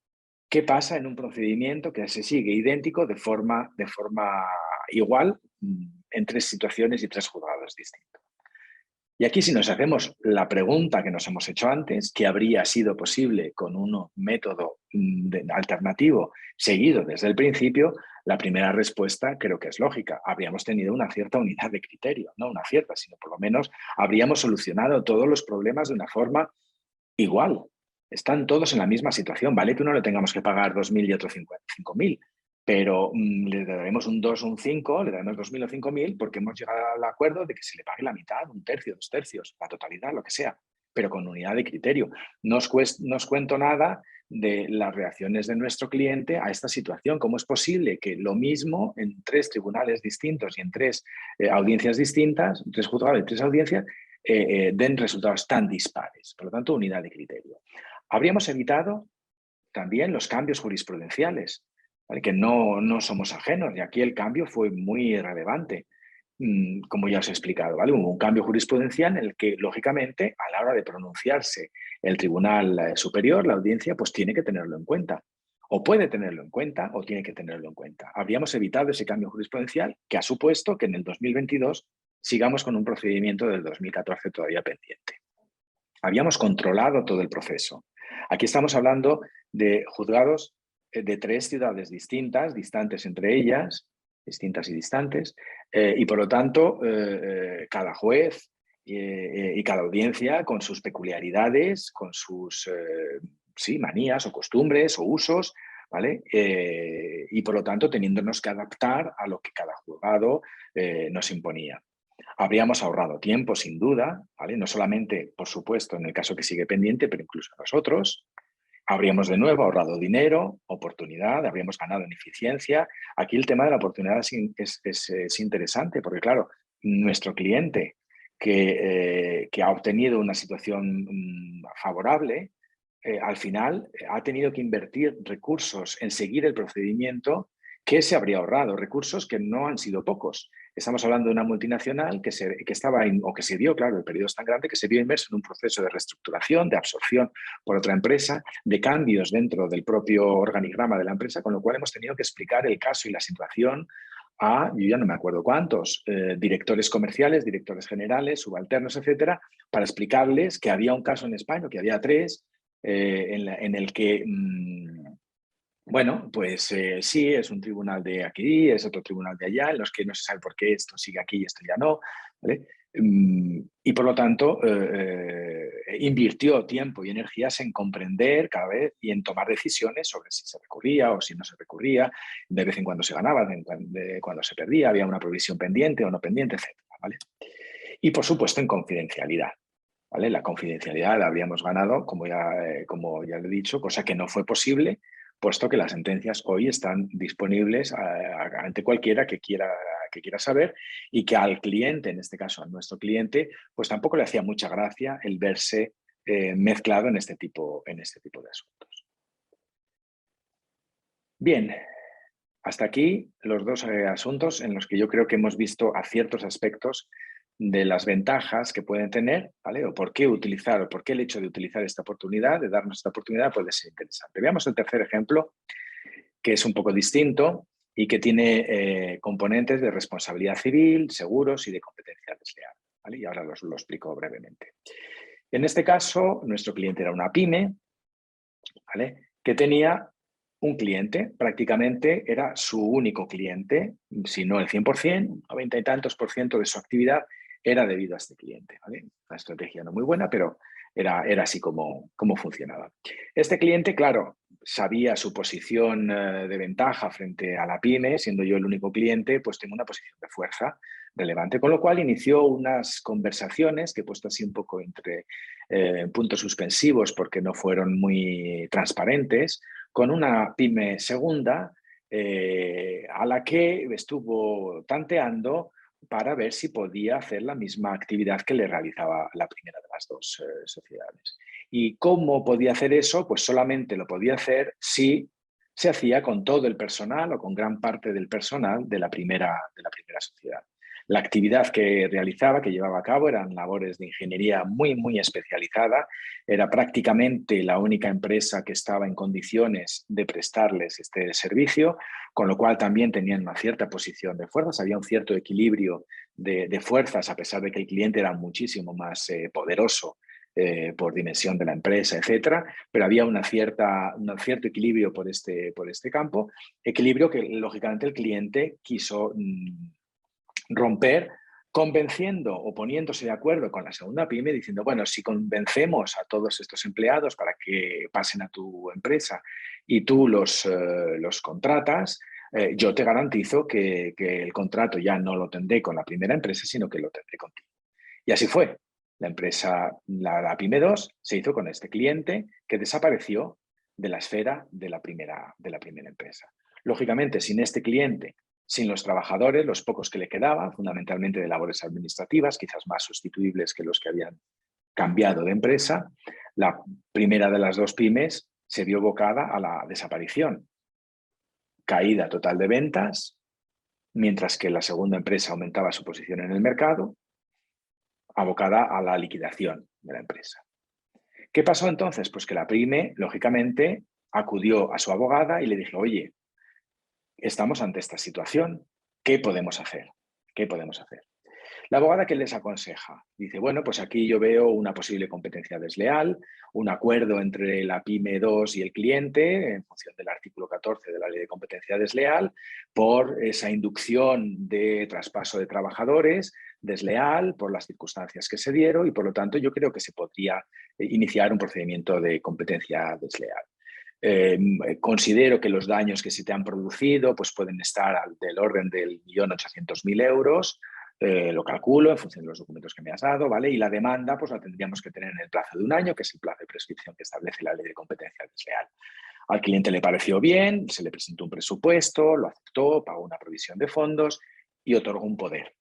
qué pasa en un procedimiento que se sigue idéntico de forma igual en 3 situaciones y 3 juzgados distintos. Y aquí, si nos hacemos la pregunta que nos hemos hecho antes, ¿qué habría sido posible con un método alternativo seguido desde el principio? La primera respuesta creo que es lógica. Habríamos tenido una cierta unidad de criterio, no una cierta, sino por lo menos habríamos solucionado todos los problemas de una forma igual. están todos en la misma situación. Vale que uno le tengamos que pagar 2.000 y otro 5.000, pero le daremos un 2 o un 5, le daremos 2.000 o 5.000 porque hemos llegado al acuerdo de que se le pague la mitad, un tercio, 2 tercios, la totalidad, lo que sea, pero con unidad de criterio. No os cuento nada de las reacciones de nuestro cliente a esta situación. ¿Cómo es posible que lo mismo en 3 tribunales distintos y en 3 audiencias distintas, 3 juzgados y 3 audiencias, den resultados tan dispares? Por lo tanto, unidad de criterio. Habríamos evitado también los cambios jurisprudenciales, ¿vale? Que no somos ajenos, y aquí el cambio fue muy relevante, como ya os he explicado, ¿vale? Hubo un cambio jurisprudencial en el que, lógicamente, a la hora de pronunciarse el Tribunal Superior, la audiencia, pues tiene que tenerlo en cuenta. O puede tenerlo en cuenta o tiene que tenerlo en cuenta. Habríamos evitado ese cambio jurisprudencial que ha supuesto que en el 2022 sigamos con un procedimiento del 2014 todavía pendiente. Habíamos controlado todo el proceso. Aquí estamos hablando de juzgados de 3 ciudades distintas, distantes entre ellas, distintas y distantes, y por lo tanto cada juez y cada audiencia con sus peculiaridades, con sus manías o costumbres o usos, ¿vale? Y por lo tanto teniéndonos que adaptar a lo que cada juzgado nos imponía. Habríamos ahorrado tiempo, sin duda, ¿vale? No solamente, por supuesto, en el caso que sigue pendiente, pero incluso nosotros. Habríamos de nuevo ahorrado dinero, oportunidad, habríamos ganado en eficiencia. Aquí el tema de la oportunidad es interesante porque, claro, nuestro cliente que ha obtenido una situación favorable, al final ha tenido que invertir recursos en seguir el procedimiento que se habría ahorrado, recursos que no han sido pocos. Estamos hablando de una multinacional que estaba, o que se vio, claro, el periodo es tan grande, que se vio inmerso en un proceso de reestructuración, de absorción por otra empresa, de cambios dentro del propio organigrama de la empresa, con lo cual hemos tenido que explicar el caso y la situación a, yo ya no me acuerdo cuántos, directores comerciales, directores generales, subalternos, etcétera, para explicarles que había un caso en España, que había 3, en el que... bueno, pues sí, es un tribunal de aquí, es otro tribunal de allá, en los que no se sabe por qué esto sigue aquí y esto ya no, ¿vale? Y por lo tanto, invirtió tiempo y energías en comprender cada vez y en tomar decisiones sobre si se recurría o si no se recurría, de vez en cuando se ganaba, de cuando se perdía, había una provisión pendiente o no pendiente, etc. ¿Vale? Y por supuesto en confidencialidad. ¿Vale? La confidencialidad la habríamos ganado, como ya le he dicho, cosa que no fue posible, puesto que las sentencias hoy están disponibles ante cualquiera que quiera saber, y que al cliente, en este caso a nuestro cliente, pues tampoco le hacía mucha gracia el verse mezclado en este tipo de asuntos. Bien, hasta aquí los 2 asuntos en los que yo creo que hemos visto a ciertos aspectos de las ventajas que pueden tener, ¿vale? O por qué el hecho de utilizar esta oportunidad, de darnos esta oportunidad, puede ser interesante. Veamos el tercer ejemplo, que es un poco distinto y que tiene componentes de responsabilidad civil, seguros y de competencia desleal, ¿vale? Y ahora lo explico brevemente. En este caso, nuestro cliente era una pyme, ¿vale? Que tenía un cliente, prácticamente era su único cliente, si no el 100%, 90 y tantos % de su actividad era debido a este cliente, ¿vale? Una estrategia no muy buena, pero era así como funcionaba. Este cliente, claro, sabía su posición de ventaja frente a la pyme, siendo yo el único cliente, pues tengo una posición de fuerza relevante, con lo cual inició unas conversaciones que he puesto así un poco entre puntos suspensivos porque no fueron muy transparentes, con una pyme segunda a la que estuvo tanteando para ver si podía hacer la misma actividad que le realizaba la primera de las 2 sociedades. ¿Y cómo podía hacer eso? Pues solamente lo podía hacer si se hacía con todo el personal o con gran parte del personal de la primera sociedad. La actividad que realizaba, que llevaba a cabo, eran labores de ingeniería muy, muy especializada. Era prácticamente la única empresa que estaba en condiciones de prestarles este servicio, con lo cual también tenían una cierta posición de fuerzas, había un cierto equilibrio de fuerzas, a pesar de que el cliente era muchísimo más poderoso por dimensión de la empresa, etcétera, pero había un cierto equilibrio por este campo, equilibrio que lógicamente el cliente quiso romper convenciendo o poniéndose de acuerdo con la segunda pyme, diciendo, bueno, si convencemos a todos estos empleados para que pasen a tu empresa y tú los contratas, yo te garantizo que el contrato ya no lo tendré con la primera empresa, sino que lo tendré contigo. Y así fue. La empresa, la Pyme 2, se hizo con este cliente que desapareció de la esfera de la primera empresa. Lógicamente, sin este cliente, sin los trabajadores, los pocos que le quedaban, fundamentalmente de labores administrativas, quizás más sustituibles que los que habían cambiado de empresa, la primera de las dos pymes se vio abocada a la desaparición. Caída total de ventas, mientras que la segunda empresa aumentaba su posición en el mercado, abocada a la liquidación de la empresa. ¿Qué pasó entonces? Pues que la pyme, lógicamente, acudió a su abogada y le dijo, oye, estamos ante esta situación, ¿qué podemos hacer? ¿Qué podemos hacer? La abogada, ¿qué les aconseja? Dice, bueno, pues aquí yo veo una posible competencia desleal, un acuerdo entre la Pyme 2 y el cliente, en función del artículo 14 de la Ley de Competencia Desleal, por esa inducción de traspaso de trabajadores desleal, por las circunstancias que se dieron y, por lo tanto, yo creo que se podría iniciar un procedimiento de competencia desleal. Considero que los daños que se te han producido pues pueden estar del orden del 1.800.000 euros, lo calculo en función de los documentos que me has dado, ¿vale? Y la demanda pues la tendríamos que tener en el plazo de un año, que es el plazo de prescripción que establece la Ley de Competencia Desleal. Al cliente le pareció bien, se le presentó un presupuesto, lo aceptó, pagó una provisión de fondos y otorgó un poder.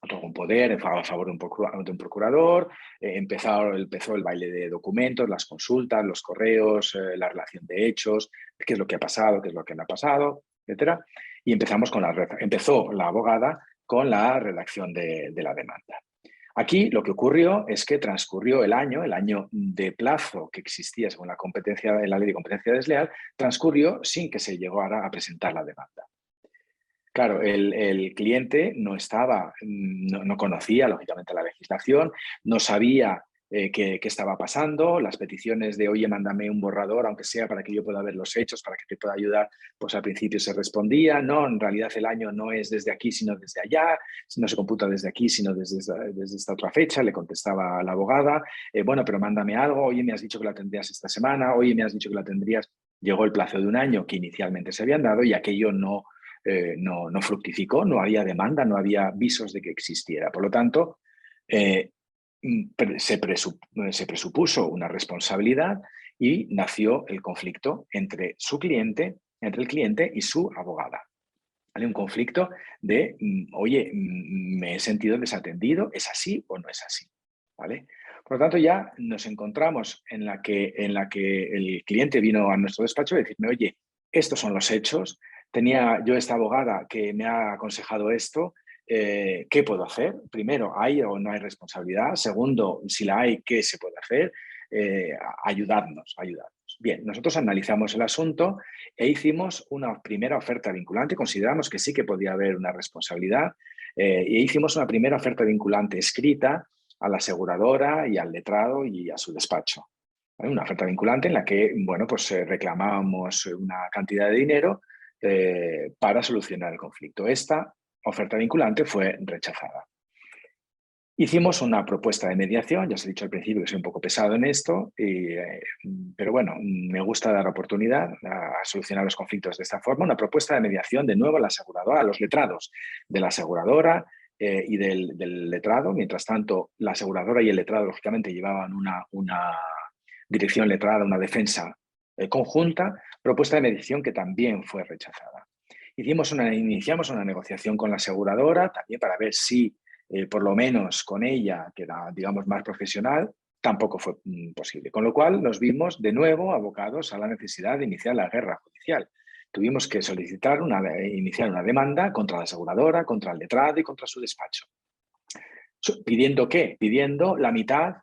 Otorgó un poder a favor de un procurador, empezó el baile de documentos, las consultas, los correos, la relación de hechos, qué es lo que ha pasado, qué es lo que no ha pasado, etc. Y empezó la abogada con la redacción de la demanda. Aquí lo que ocurrió es que transcurrió el año de plazo que existía según la Ley de Competencia Desleal, transcurrió sin que se llegara a presentar la demanda. Claro, el cliente no conocía, lógicamente, la legislación, no sabía qué estaba pasando, las peticiones de, oye, mándame un borrador, aunque sea para que yo pueda ver los hechos, para que te pueda ayudar, pues al principio se respondía, no, en realidad el año no es desde aquí, sino desde allá, no se computa desde aquí, sino desde esta otra fecha, le contestaba la abogada, bueno, pero mándame algo, oye, me has dicho que la tendrías esta semana, oye, me has dicho que la tendrías, llegó el plazo de un año que inicialmente se habían dado y aquello no fructificó, no había demanda, no había visos de que existiera. Por lo tanto, se presupuso una responsabilidad y nació el conflicto entre el cliente y su abogada. ¿Vale? Un conflicto de, oye, me he sentido desatendido, ¿es así o no es así? ¿Vale? Por lo tanto, ya nos encontramos en la que el cliente vino a nuestro despacho a decirme, oye, estos son los hechos, tenía yo esta abogada que me ha aconsejado esto, ¿qué puedo hacer? Primero, ¿hay o no hay responsabilidad? Segundo, si la hay, ¿qué se puede hacer? Ayudarnos. Bien, nosotros analizamos el asunto e hicimos una primera oferta vinculante, consideramos que sí que podía haber una responsabilidad, e hicimos una primera oferta vinculante escrita a la aseguradora y al letrado y a su despacho. ¿Vale? Una oferta vinculante en la que, bueno, pues reclamábamos una cantidad de dinero para solucionar el conflicto. Esta oferta vinculante fue rechazada. Hicimos una propuesta de mediación, ya os he dicho al principio que soy un poco pesado en esto, pero bueno, me gusta dar oportunidad a solucionar los conflictos de esta forma. Una propuesta de mediación de nuevo a la aseguradora, a los letrados de la aseguradora y del letrado. Mientras tanto, la aseguradora y el letrado, lógicamente, llevaban una dirección letrada, una defensa conjunta, propuesta de mediación que también fue rechazada. Iniciamos una negociación con la aseguradora también para ver si por lo menos con ella, que era, digamos, más profesional, tampoco fue posible. Con lo cual nos vimos de nuevo abocados a la necesidad de iniciar la guerra judicial. Tuvimos que iniciar una demanda contra la aseguradora, contra el letrado y contra su despacho. ¿Pidiendo qué? Pidiendo la mitad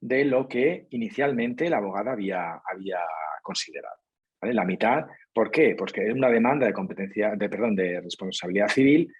de lo que inicialmente la abogada había considerado. ¿Vale? La mitad, ¿por qué? Porque es una demanda de responsabilidad civil.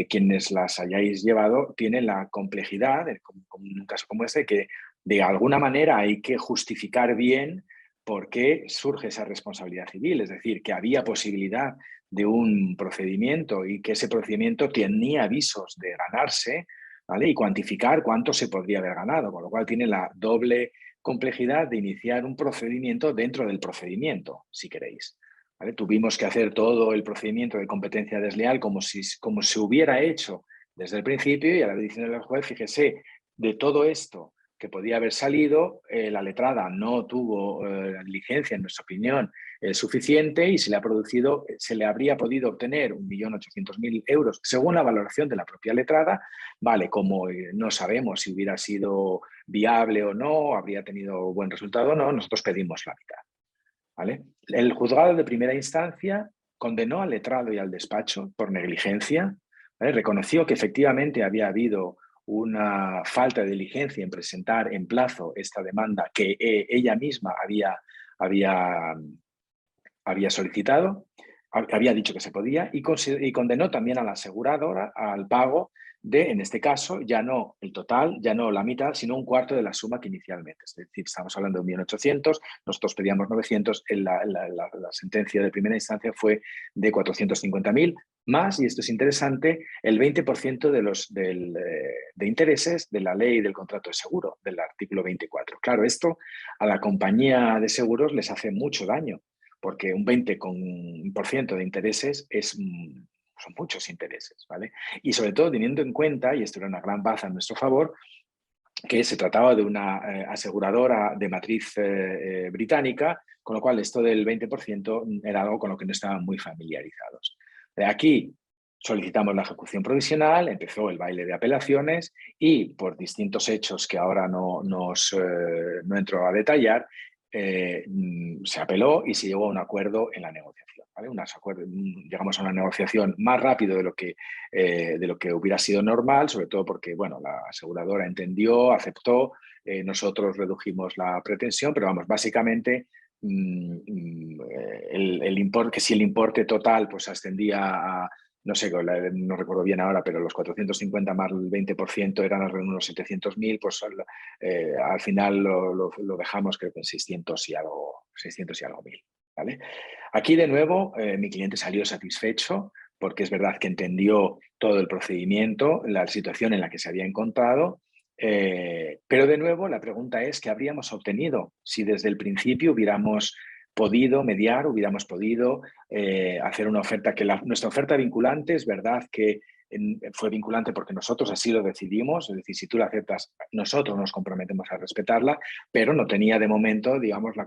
Quienes las hayáis llevado tienen la complejidad, como en un caso como este, que de alguna manera hay que justificar bien por qué surge esa responsabilidad civil. Es decir, que había posibilidad de un procedimiento y que ese procedimiento tenía visos de ganarse ¿vale? Y cuantificar cuánto se podría haber ganado, con lo cual tiene la doble complejidad de iniciar un procedimiento dentro del procedimiento, si queréis. ¿Vale? Tuvimos que hacer todo el procedimiento de competencia desleal como se hubiera hecho desde el principio, y a la vez diciendo al juez, fíjese, de todo esto que podía haber salido, la letrada no tuvo diligencia, en nuestra opinión, suficiente, y se le habría podido obtener 1.800.000 euros según la valoración de la propia letrada. Vale, como no sabemos si hubiera sido viable o no, habría tenido buen resultado o no, nosotros pedimos la mitad. ¿Vale? El juzgado de primera instancia condenó al letrado y al despacho por negligencia, ¿vale? Reconoció que efectivamente había habido una falta de diligencia en presentar en plazo esta demanda que ella misma había solicitado, había dicho que se podía, y condenó también a la aseguradora al pago de, en este caso, ya no el total, ya no la mitad, sino un cuarto de la suma que inicialmente. Es decir, estamos hablando de 1.800.000, nosotros pedíamos 900, la sentencia de primera instancia fue de 450.000, más, y esto es interesante, el 20% de intereses de la ley del contrato de seguro, del artículo 24. Claro, esto a la compañía de seguros les hace mucho daño, porque un 20% de intereses son muchos intereses, ¿vale? Y sobre todo teniendo en cuenta, y esto era una gran baza en nuestro favor, que se trataba de una aseguradora de matriz británica, con lo cual esto del 20% era algo con lo que no estaban muy familiarizados. De aquí solicitamos la ejecución provisional, empezó el baile de apelaciones y por distintos hechos que ahora no entro a detallar, se apeló y se llegó a un acuerdo en la negociación. ¿Vale? Llegamos a una negociación más rápido de lo que hubiera sido normal, sobre todo porque bueno, la aseguradora entendió, aceptó, nosotros redujimos la pretensión, pero vamos, básicamente el importe, que si el importe total pues ascendía a, no sé, no recuerdo bien ahora, pero los 450 más el 20% eran unos 700.000, pues al final lo dejamos creo que en 600 y algo mil. ¿Vale? Aquí de nuevo mi cliente salió satisfecho porque es verdad que entendió todo el procedimiento, la situación en la que se había encontrado, pero de nuevo la pregunta es ¿qué habríamos obtenido si desde el principio hubiéramos podido mediar, hubiéramos podido hacer una oferta nuestra oferta vinculante es verdad que fue vinculante porque nosotros así lo decidimos, es decir, si tú la aceptas, nosotros nos comprometemos a respetarla, pero no tenía de momento, digamos, la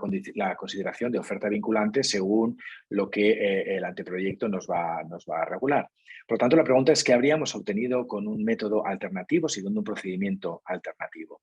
consideración de oferta vinculante según lo que el anteproyecto nos va a regular. Por lo tanto, la pregunta es ¿qué habríamos obtenido con un método alternativo, siguiendo un procedimiento alternativo?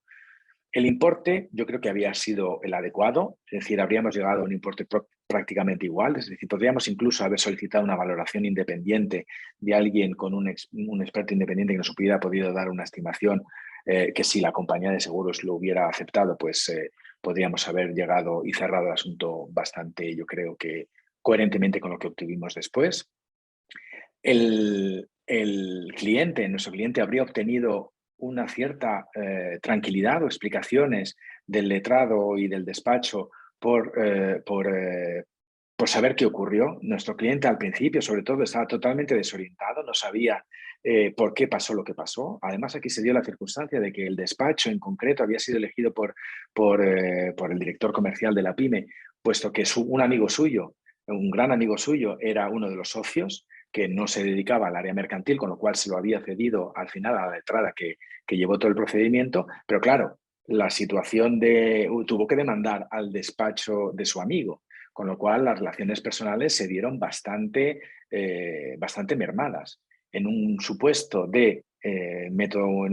El importe yo creo que había sido el adecuado, es decir, habríamos llegado a un importe prácticamente igual, es decir, podríamos incluso haber solicitado una valoración independiente de alguien con un experto independiente que nos hubiera podido dar una estimación que si la compañía de seguros lo hubiera aceptado, pues podríamos haber llegado y cerrado el asunto bastante, yo creo que coherentemente con lo que obtuvimos después. Nuestro cliente habría obtenido una cierta tranquilidad o explicaciones del letrado y del despacho por saber qué ocurrió. Nuestro cliente al principio, sobre todo, estaba totalmente desorientado, no sabía por qué pasó lo que pasó. Además, aquí se dio la circunstancia de que el despacho en concreto había sido elegido por el director comercial de la PYME, puesto que un amigo suyo, un gran amigo suyo, era uno de los socios que no se dedicaba al área mercantil, con lo cual se lo había cedido al final a la letrada que llevó todo el procedimiento, pero claro, la situación tuvo que demandar al despacho de su amigo, con lo cual las relaciones personales se dieron bastante mermadas. En un supuesto de método,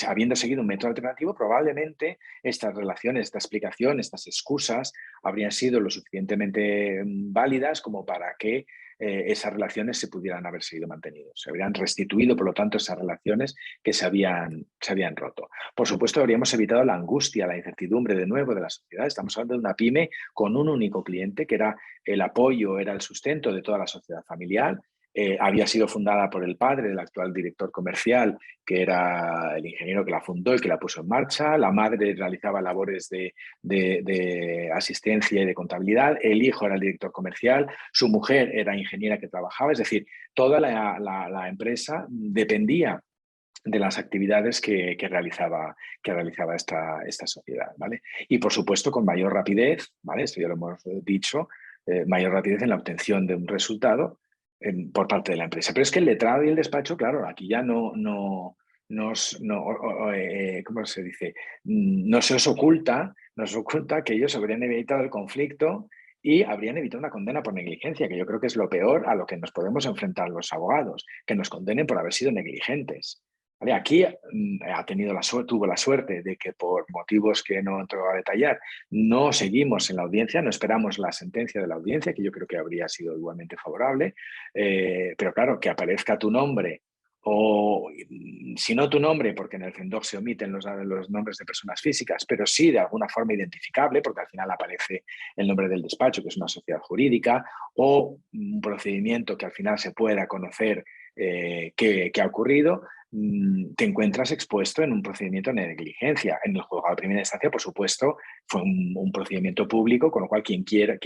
habiendo seguido un método alternativo, probablemente estas relaciones, esta explicación, estas excusas habrían sido lo suficientemente válidas como para que esas relaciones se pudieran haber seguido mantenidas. Se habrían restituido, por lo tanto, esas relaciones que se habían roto. Por supuesto, habríamos evitado la angustia, la incertidumbre de nuevo de la sociedad. Estamos hablando de una pyme con un único cliente, que era el apoyo, era el sustento de toda la sociedad familiar. Había sido fundada por el padre del actual director comercial, que era el ingeniero que la fundó y que la puso en marcha. La madre realizaba labores de asistencia y de contabilidad. El hijo era el director comercial. Su mujer era ingeniera que trabajaba. Es decir, toda la empresa dependía de las actividades que realizaba esta sociedad, ¿vale? Y por supuesto con mayor rapidez, ¿vale? Esto ya lo hemos dicho, mayor rapidez en la obtención de un resultado por parte de la empresa. Pero es que el letrado y el despacho, claro, aquí ya ¿cómo se dice? No se os oculta que ellos habrían evitado el conflicto y habrían evitado una condena por negligencia, que yo creo que es lo peor a lo que nos podemos enfrentar los abogados, que nos condenen por haber sido negligentes. ¿Vale? Aquí tuvo la suerte de que por motivos que no entro a detallar, no seguimos en la audiencia, no esperamos la sentencia de la audiencia, que yo creo que habría sido igualmente favorable, pero claro, que aparezca tu nombre o si no tu nombre, porque en el CENDOC se omiten los nombres de personas físicas, pero sí de alguna forma identificable, porque al final aparece el nombre del despacho, que es una sociedad jurídica, o un procedimiento que al final se pueda conocer qué ha ocurrido, te encuentras expuesto en un procedimiento de negligencia. En el juzgado de primera instancia, por supuesto, fue un procedimiento público, con lo cual quien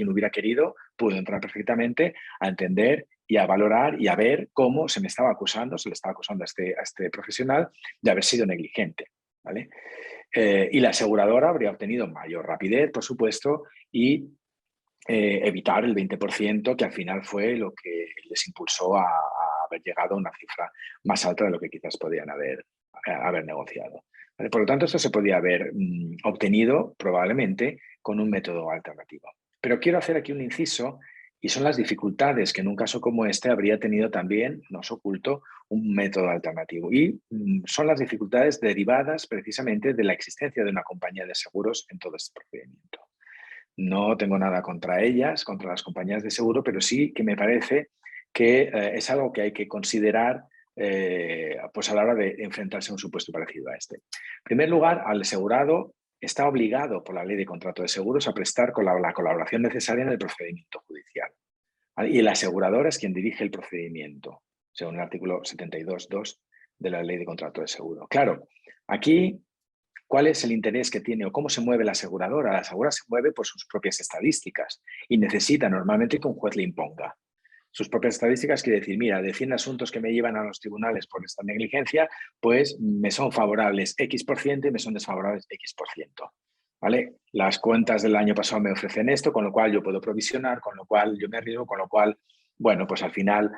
hubiera querido pudo entrar perfectamente a entender y a valorar y a ver cómo se le estaba acusando a este profesional de haber sido negligente, ¿vale? Y la aseguradora habría obtenido mayor rapidez, por supuesto, y evitar el 20%, que al final fue lo que les impulsó a haber llegado a una cifra más alta de lo que quizás podían haber negociado. ¿Vale? Por lo tanto, esto se podía haber obtenido probablemente con un método alternativo. Pero quiero hacer aquí un inciso y son las dificultades que en un caso como este habría tenido también, no os oculto, un método alternativo. Y son las dificultades derivadas precisamente de la existencia de una compañía de seguros en todo este procedimiento. No tengo nada contra ellas, contra las compañías de seguro, pero sí que me parece que es algo que hay que considerar pues a la hora de enfrentarse a un supuesto parecido a este. En primer lugar, al asegurado está obligado por la ley de contrato de seguros a prestar la colaboración necesaria en el procedimiento judicial. ¿Vale? Y el asegurador es quien dirige el procedimiento, según el artículo 72.2 de la ley de contrato de seguro. Claro, aquí ¿cuál es el interés que tiene o cómo se mueve la aseguradora? La aseguradora se mueve por sus propias estadísticas y necesita normalmente que un juez le imponga. Sus propias estadísticas quiere decir, mira, de 100 asuntos que me llevan a los tribunales por esta negligencia, pues me son favorables X% y me son desfavorables X%. ¿Vale? Las cuentas del año pasado me ofrecen esto, con lo cual yo puedo provisionar, con lo cual yo me arriesgo, con lo cual, bueno, pues al final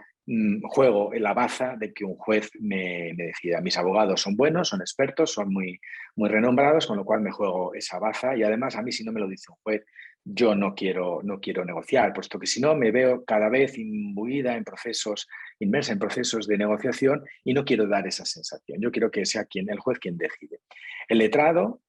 juego en la baza de que un juez me decida. Mis abogados son buenos, son expertos, son muy renombrados, con lo cual me juego esa baza y además a mí si no me lo dice un juez, yo no quiero negociar, puesto que si no me veo cada vez inmersa en procesos de negociación y no quiero dar esa sensación. Yo quiero que sea el juez quien decide. El letrado,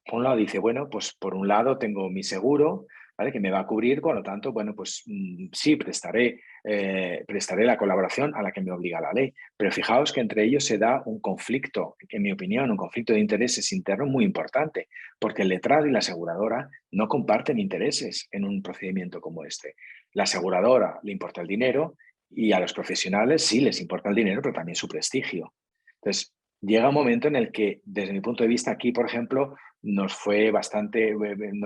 por un lado, dice, bueno, pues por un lado tengo mi seguro, ¿vale? Que me va a cubrir, con lo tanto, bueno, pues sí, prestaré la colaboración a la que me obliga la ley. Pero fijaos que entre ellos se da un conflicto, en mi opinión, un conflicto de intereses interno muy importante, porque el letrado y la aseguradora no comparten intereses en un procedimiento como este. La aseguradora le importa el dinero y a los profesionales sí les importa el dinero, pero también su prestigio. Entonces, llega un momento en el que, desde mi punto de vista, aquí, por ejemplo, nos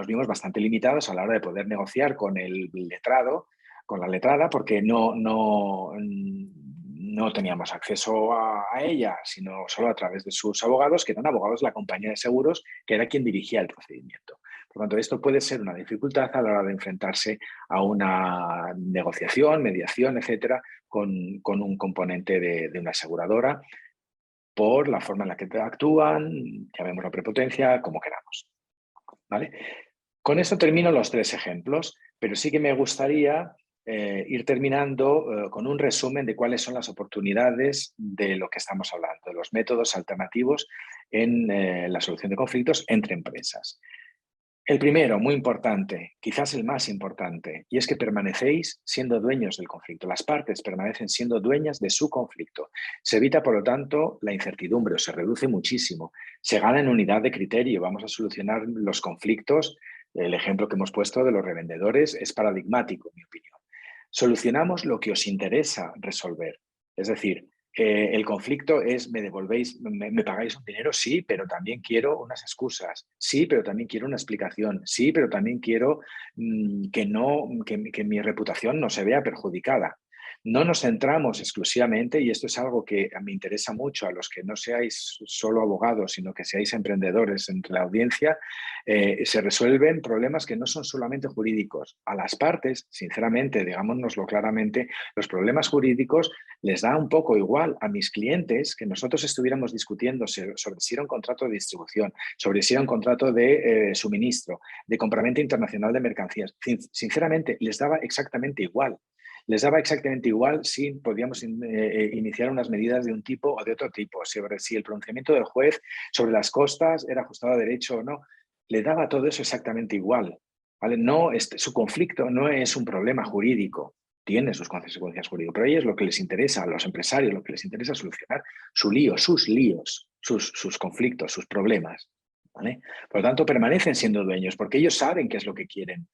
vimos bastante limitados a la hora de poder negociar con el letrado, con la letrada, porque no teníamos acceso a ella, sino solo a través de sus abogados, que eran abogados de la compañía de seguros, que era quien dirigía el procedimiento. Por lo tanto, esto puede ser una dificultad a la hora de enfrentarse a una negociación, mediación, etcétera, con un componente de una aseguradora, por la forma en la que actúan, llamémoslo prepotencia, como queramos. ¿Vale? Con esto termino los 3 ejemplos, pero sí que me gustaría ir terminando con un resumen de cuáles son las oportunidades de lo que estamos hablando, de los métodos alternativos en la solución de conflictos entre empresas. El primero, muy importante, quizás el más importante, y es que permanecéis siendo dueños del conflicto. Las partes permanecen siendo dueñas de su conflicto. Se evita, por lo tanto, la incertidumbre o se reduce muchísimo. Se gana en unidad de criterio. Vamos a solucionar los conflictos. El ejemplo que hemos puesto de los revendedores es paradigmático, en mi opinión. Solucionamos lo que os interesa resolver. Es decir, el conflicto es, me pagáis un dinero, sí, pero también quiero unas excusas, sí, pero también quiero una explicación, sí, pero también quiero que mi reputación no se vea perjudicada. No nos centramos exclusivamente, y esto es algo que me interesa mucho a los que no seáis solo abogados, sino que seáis emprendedores entre la audiencia, se resuelven problemas que no son solamente jurídicos. A las partes, sinceramente, digámonoslo claramente, los problemas jurídicos les da un poco igual a mis clientes que nosotros estuviéramos discutiendo sobre si era un contrato de distribución, sobre si era un contrato de suministro, de compraventa internacional de mercancías. Sinceramente, les daba exactamente igual. Les daba exactamente igual si podíamos iniciar unas medidas de un tipo o de otro tipo, sobre si el pronunciamiento del juez sobre las costas era ajustado a derecho o no. Le daba todo eso exactamente igual, ¿vale? No, su conflicto no es un problema jurídico, tiene sus consecuencias jurídicas, pero a ellos lo que les interesa, a los empresarios, lo que les interesa es solucionar su lío, sus líos, sus conflictos, sus problemas, ¿vale? Por lo tanto, permanecen siendo dueños porque ellos saben qué es lo que quieren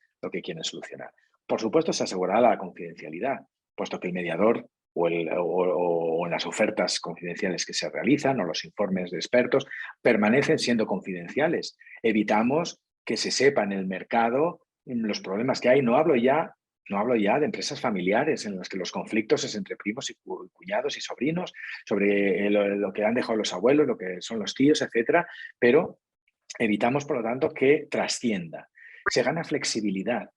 solucionar. Por supuesto, se asegurará la confidencialidad, puesto que el mediador o en las ofertas confidenciales que se realizan o los informes de expertos permanecen siendo confidenciales. Evitamos que se sepa en el mercado los problemas que hay. No hablo ya de empresas familiares en las que los conflictos es entre primos y cuñados y sobrinos, sobre lo que han dejado los abuelos, lo que son los tíos, etcétera, pero evitamos, por lo tanto, que trascienda. Se gana flexibilidad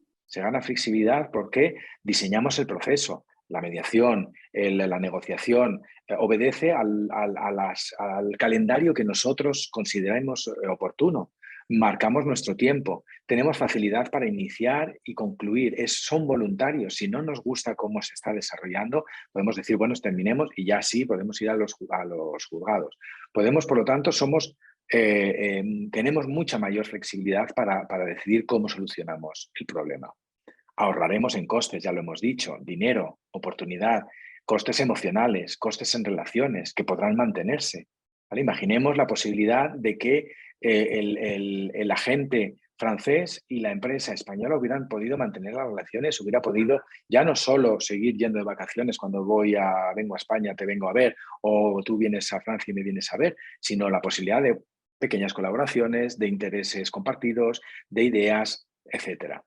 porque diseñamos el proceso. La mediación, la negociación, obedece al calendario que nosotros consideremos oportuno. Marcamos nuestro tiempo, tenemos facilidad para iniciar y concluir, son voluntarios. Si no nos gusta cómo se está desarrollando, podemos decir, bueno, terminemos y ya sí, podemos ir a los juzgados. Podemos, por lo tanto, tenemos mucha mayor flexibilidad para decidir cómo solucionamos el problema. Ahorraremos en costes, ya lo hemos dicho, dinero, oportunidad, costes emocionales, costes en relaciones que podrán mantenerse, ¿vale? Imaginemos la posibilidad de que el agente francés y la empresa española hubieran podido mantener las relaciones, hubiera podido ya no solo seguir yendo de vacaciones cuando vengo a España, te vengo a ver, o tú vienes a Francia y me vienes a ver, sino la posibilidad de pequeñas colaboraciones, de intereses compartidos, de ideas, etcétera.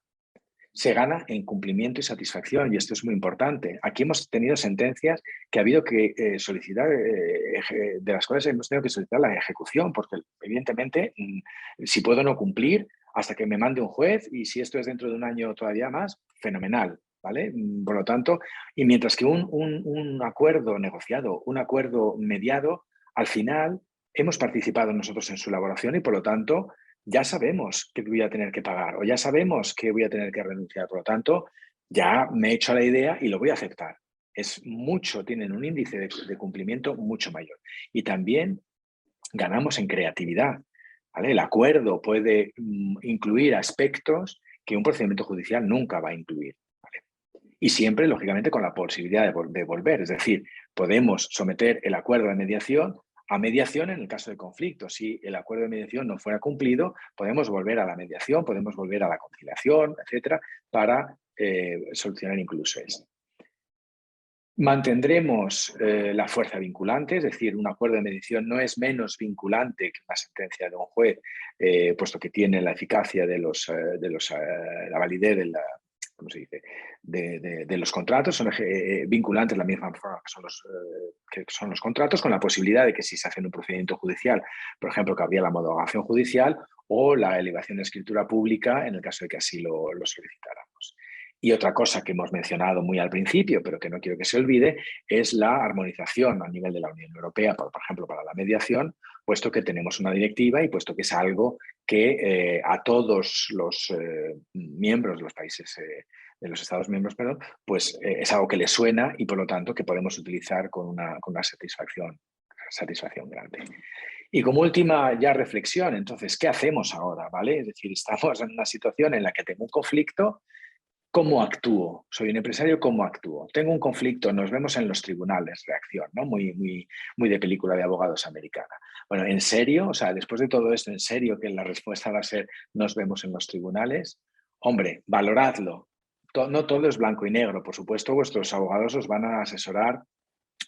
Se gana en cumplimiento y satisfacción, y esto es muy importante. Aquí hemos tenido sentencias que ha habido que solicitar, de las cuales hemos tenido que solicitar la ejecución, porque evidentemente, si puedo no cumplir hasta que me mande un juez, y si esto es dentro de un año todavía más, fenomenal, ¿vale? Por lo tanto, y mientras que un acuerdo negociado, un acuerdo mediado, al final hemos participado nosotros en su elaboración y por lo tanto ya sabemos que voy a tener que pagar o ya sabemos que voy a tener que renunciar. Por lo tanto, ya me he hecho la idea y lo voy a aceptar. Tienen un índice de cumplimiento mucho mayor. Y también ganamos en creatividad, ¿vale? El acuerdo puede incluir aspectos que un procedimiento judicial nunca va a incluir, ¿vale? Y siempre, lógicamente, con la posibilidad de volver. Es decir, podemos someter el acuerdo de mediación a mediación en el caso de conflicto. Si el acuerdo de mediación no fuera cumplido, podemos volver a la mediación, podemos volver a la conciliación, etcétera, para solucionar incluso esto. Mantendremos la fuerza vinculante, es decir, un acuerdo de mediación no es menos vinculante que una sentencia de un juez, puesto que tiene la eficacia la validez de la, ¿cómo se dice?, de los contratos, son vinculantes de la misma forma que son los contratos, con la posibilidad de que si se hace en un procedimiento judicial, por ejemplo, que habría la homologación judicial o la elevación de escritura pública en el caso de que así lo solicitáramos. Y otra cosa que hemos mencionado muy al principio, pero que no quiero que se olvide, es la armonización a nivel de la Unión Europea, por ejemplo, para la mediación, puesto que tenemos una directiva y puesto que es algo que a todos los miembros de los países, de los Estados miembros, perdón, pues es algo que les suena y por lo tanto que podemos utilizar con una satisfacción grande. Y como última ya reflexión, entonces, ¿qué hacemos ahora? ¿Vale? Es decir, estamos en una situación en la que tengo un conflicto. ¿Cómo actúo? Soy un empresario, ¿cómo actúo? Tengo un conflicto, nos vemos en los tribunales, reacción, ¿no? Muy de película de abogados americana. Bueno, ¿en serio? O sea, después de todo esto, ¿en serio que la respuesta va a ser nos vemos en los tribunales? Hombre, valoradlo. No todo es blanco y negro. Por supuesto, vuestros abogados os van a asesorar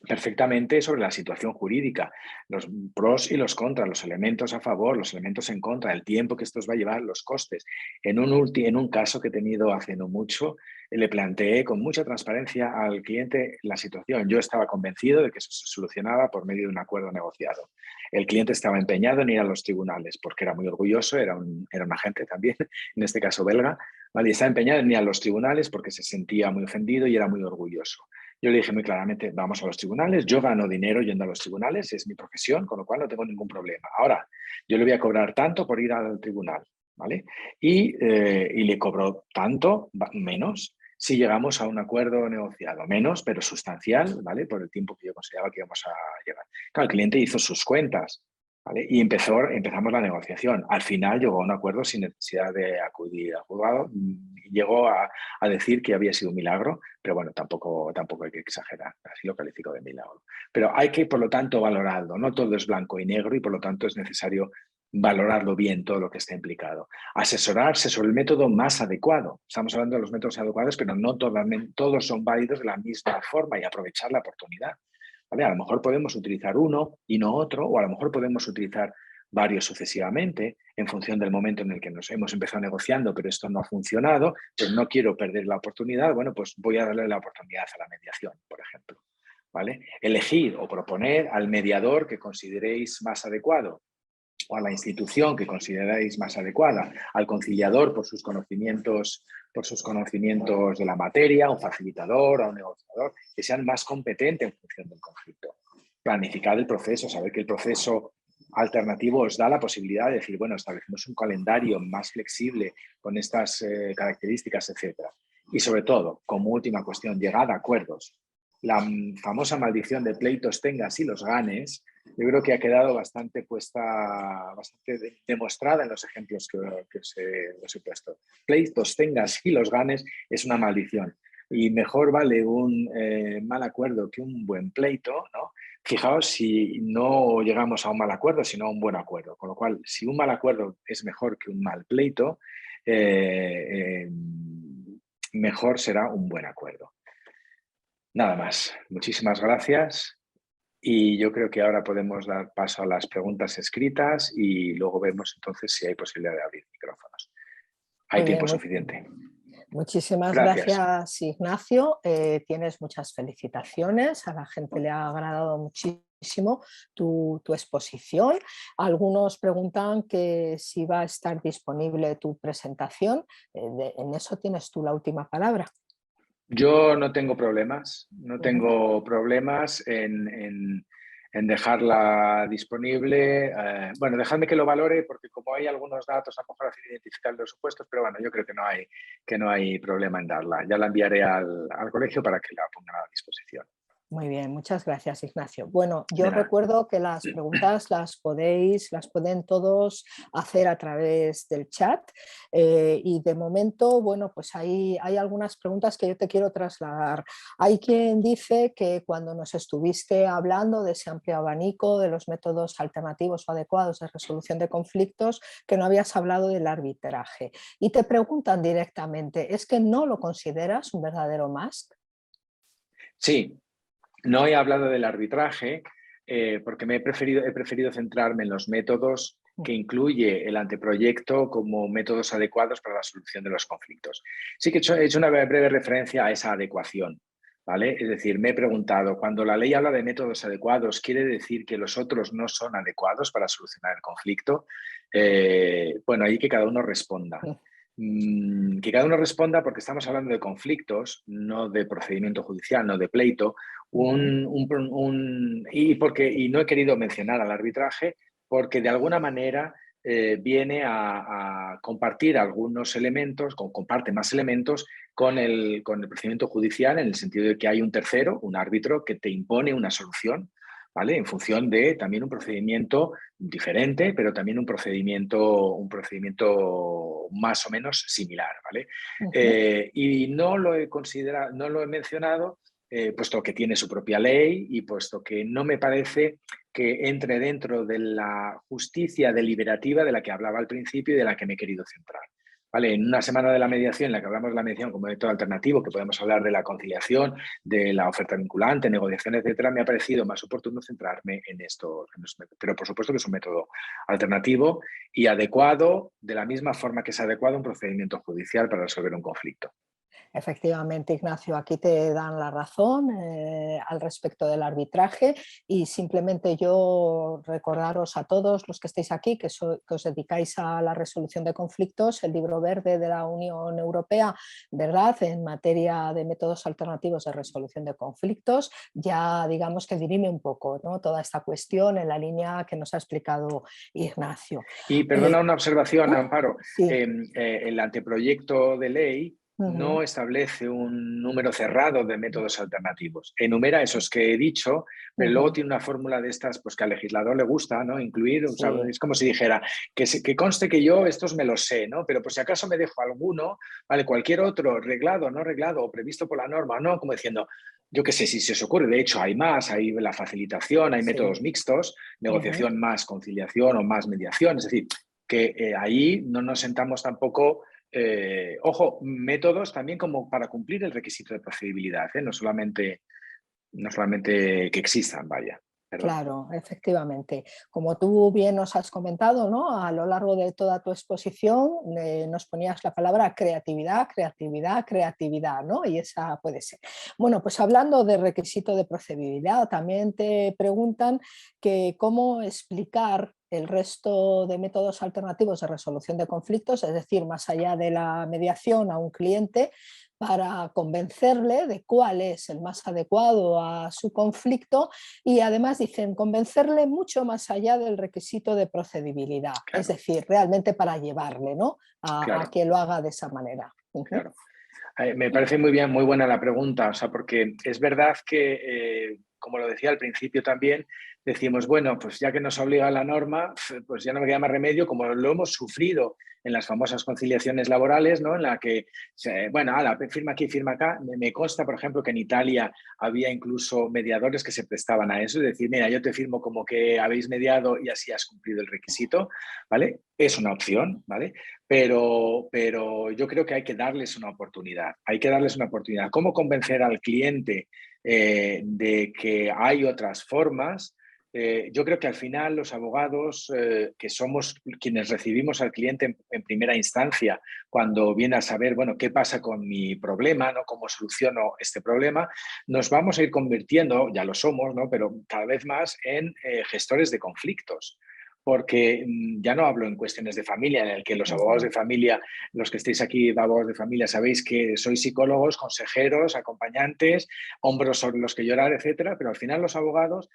perfectamente sobre la situación jurídica, los pros y los contras, los elementos a favor, los elementos en contra, el tiempo que esto os va a llevar, los costes. En un caso que he tenido hace no mucho, le planteé con mucha transparencia al cliente la situación. Yo estaba convencido de que eso se solucionaba por medio de un acuerdo negociado. El cliente estaba empeñado en ir a los tribunales porque era muy orgulloso, era un agente también, en este caso belga, ¿vale? Y estaba empeñado en ir a los tribunales porque se sentía muy ofendido y era muy orgulloso. Yo le dije muy claramente, vamos a los tribunales, yo gano dinero yendo a los tribunales, es mi profesión, con lo cual no tengo ningún problema. Ahora, yo le voy a cobrar tanto por ir al tribunal, ¿vale? Y le cobro tanto, menos, si llegamos a un acuerdo negociado, menos, pero sustancial, ¿vale? Por el tiempo que yo consideraba que íbamos a llegar. Claro, el cliente hizo sus cuentas, ¿vale? Y empezamos la negociación. Al final llegó a un acuerdo sin necesidad de acudir al juzgado. Llegó a decir que había sido un milagro, pero bueno, tampoco hay que exagerar, así lo califico de milagro. Pero hay que, por lo tanto, valorarlo. No todo es blanco y negro y, por lo tanto, es necesario valorarlo bien, todo lo que está implicado. Asesorarse sobre el método más adecuado. Estamos hablando de los métodos adecuados, pero no todos son válidos de la misma forma, y aprovechar la oportunidad. ¿Vale? A lo mejor podemos utilizar uno y no otro, o a lo mejor podemos utilizar varios sucesivamente en función del momento en el que nos hemos empezado negociando, pero esto no ha funcionado, pues no quiero perder la oportunidad, bueno, pues voy a darle la oportunidad a la mediación, por ejemplo. ¿Vale? Elegir o proponer al mediador que consideréis más adecuado, o a la institución que consideráis más adecuada, al conciliador por sus conocimientos de la materia, un facilitador, a un negociador, que sean más competentes en función del conflicto. Planificar el proceso, saber que el proceso alternativo os da la posibilidad de decir, bueno, establecemos un calendario más flexible con estas características, etc. Y sobre todo, como última cuestión, llegar a acuerdos. La famosa maldición de pleitos tengas y los ganes, yo creo que ha quedado bastante demostrada en los ejemplos que os he puesto. Pleitos tengas y los ganes es una maldición. Y mejor vale un mal acuerdo que un buen pleito, ¿no? Fijaos si no llegamos a un mal acuerdo, sino a un buen acuerdo. Con lo cual, si un mal acuerdo es mejor que un mal pleito, mejor será un buen acuerdo. Nada más. Muchísimas gracias. Y yo creo que ahora podemos dar paso a las preguntas escritas y luego vemos entonces si hay posibilidad de abrir micrófonos. Hay tiempo suficiente. Muchísimas gracias, Ignacio. Tienes muchas felicitaciones. A la gente le ha agradado muchísimo tu exposición. Algunos preguntan que si va a estar disponible tu presentación. En eso tienes tú la última palabra. Yo no tengo problemas. No tengo problemas en dejarla disponible. Bueno, dejadme que lo valore, porque como hay algunos datos, a lo mejor hacer identificar los supuestos, pero bueno, yo creo que no hay problema en darla. Ya la enviaré al colegio para que la pongan a disposición. Muy bien, muchas gracias, Ignacio. Bueno, yo recuerdo que las preguntas las pueden todos hacer a través del chat y de momento, bueno, pues hay algunas preguntas que yo te quiero trasladar. Hay quien dice que cuando nos estuviste hablando de ese amplio abanico de los métodos alternativos o adecuados de resolución de conflictos, que no habías hablado del arbitraje. Y te preguntan directamente, ¿es que no lo consideras un verdadero must? Sí. No he hablado del arbitraje porque he preferido centrarme en los métodos que incluye el anteproyecto como métodos adecuados para la solución de los conflictos. Sí que he hecho una breve referencia a esa adecuación, ¿vale? Es decir, me he preguntado, cuando la ley habla de métodos adecuados, ¿quiere decir que los otros no son adecuados para solucionar el conflicto? Bueno, ahí que cada uno responda. Que cada uno responda porque estamos hablando de conflictos, no de procedimiento judicial, no de pleito, y no he querido mencionar al arbitraje porque de alguna manera viene a compartir algunos elementos, comparte más elementos con el procedimiento judicial, en el sentido de que hay un tercero, un árbitro, que te impone una solución, ¿vale? En función de también un procedimiento diferente, pero también un procedimiento más o menos similar, ¿vale? Y no lo he considerado, no lo he mencionado, puesto que tiene su propia ley y puesto que no me parece que entre dentro de la justicia deliberativa de la que hablaba al principio y de la que me he querido centrar. ¿vale? En una semana de la mediación, en la que hablamos de la mediación como método alternativo, que podemos hablar de la conciliación, de la oferta vinculante, negociación, etcétera, me ha parecido más oportuno centrarme en esto. Pero por supuesto que es un método alternativo y adecuado de la misma forma que es adecuado un procedimiento judicial para resolver un conflicto. Efectivamente, Ignacio, aquí te dan la razón al respecto del arbitraje y simplemente yo recordaros a todos los que estéis aquí que os dedicáis a la resolución de conflictos, el libro verde de la Unión Europea, ¿verdad?, en materia de métodos alternativos de resolución de conflictos, ya digamos que dirime un poco, ¿no?, toda esta cuestión en la línea que nos ha explicado Ignacio. Y perdona una observación, Amparo. Sí. El anteproyecto de ley no Uh-huh. establece un número cerrado de métodos alternativos. Enumera esos que he dicho, pero luego Uh-huh. tiene una fórmula de estas pues, que al legislador le gusta, ¿no? Incluir, o sea, Sí. es como si dijera que conste que yo estos me los sé, ¿no? Pero por si acaso me dejo alguno, ¿vale? Cualquier otro reglado, no reglado o previsto por la norma, ¿no? Como diciendo, yo qué sé, si se os ocurre, de hecho hay más, hay la facilitación, hay Sí. métodos mixtos, negociación Uh-huh. más conciliación o más mediación, es decir, que ahí no nos sentamos tampoco, ojo, métodos también como para cumplir el requisito de procedibilidad, no solamente que existan, vaya. Perdón. Claro, efectivamente. Como tú bien nos has comentado, ¿no?, a lo largo de toda tu exposición nos ponías la palabra creatividad, creatividad, creatividad, ¿no? Y esa puede ser. Bueno, pues hablando de requisito de procedibilidad, también te preguntan que cómo explicar el resto de métodos alternativos de resolución de conflictos, es decir, más allá de la mediación a un cliente, para convencerle de cuál es el más adecuado a su conflicto y además dicen convencerle mucho más allá del requisito de procedibilidad, es Claro, decir, realmente para llevarle, ¿no?, a claro, que lo haga de esa manera. Uh-huh. claro. Me parece muy bien, muy buena la pregunta, o sea, porque es verdad que, como lo decía al principio también, decimos, bueno, pues ya que nos obliga la norma, pues ya no me queda más remedio, como lo hemos sufrido en las famosas conciliaciones laborales, ¿no? En la que, bueno, ala, firma aquí, firma acá. Me consta, por ejemplo, que en Italia había incluso mediadores que se prestaban a eso, es decir, mira, yo te firmo como que habéis mediado y así has cumplido el requisito, ¿vale? Es una opción, ¿vale? Pero yo creo que hay que darles una oportunidad. Hay que darles una oportunidad. ¿Cómo convencer al cliente de que hay otras formas? Yo creo que al final los abogados, que somos quienes recibimos al cliente en primera instancia, cuando viene a saber, bueno, qué pasa con mi problema, ¿no?, cómo soluciono este problema, nos vamos a ir convirtiendo, ya lo somos, ¿no?, pero cada vez más en gestores de conflictos. Porque ya no hablo en cuestiones de familia, en el que los abogados de familia, los que estéis aquí, abogados de familia, sabéis que sois psicólogos, consejeros, acompañantes, hombros sobre los que llorar, etcétera, pero al final los abogados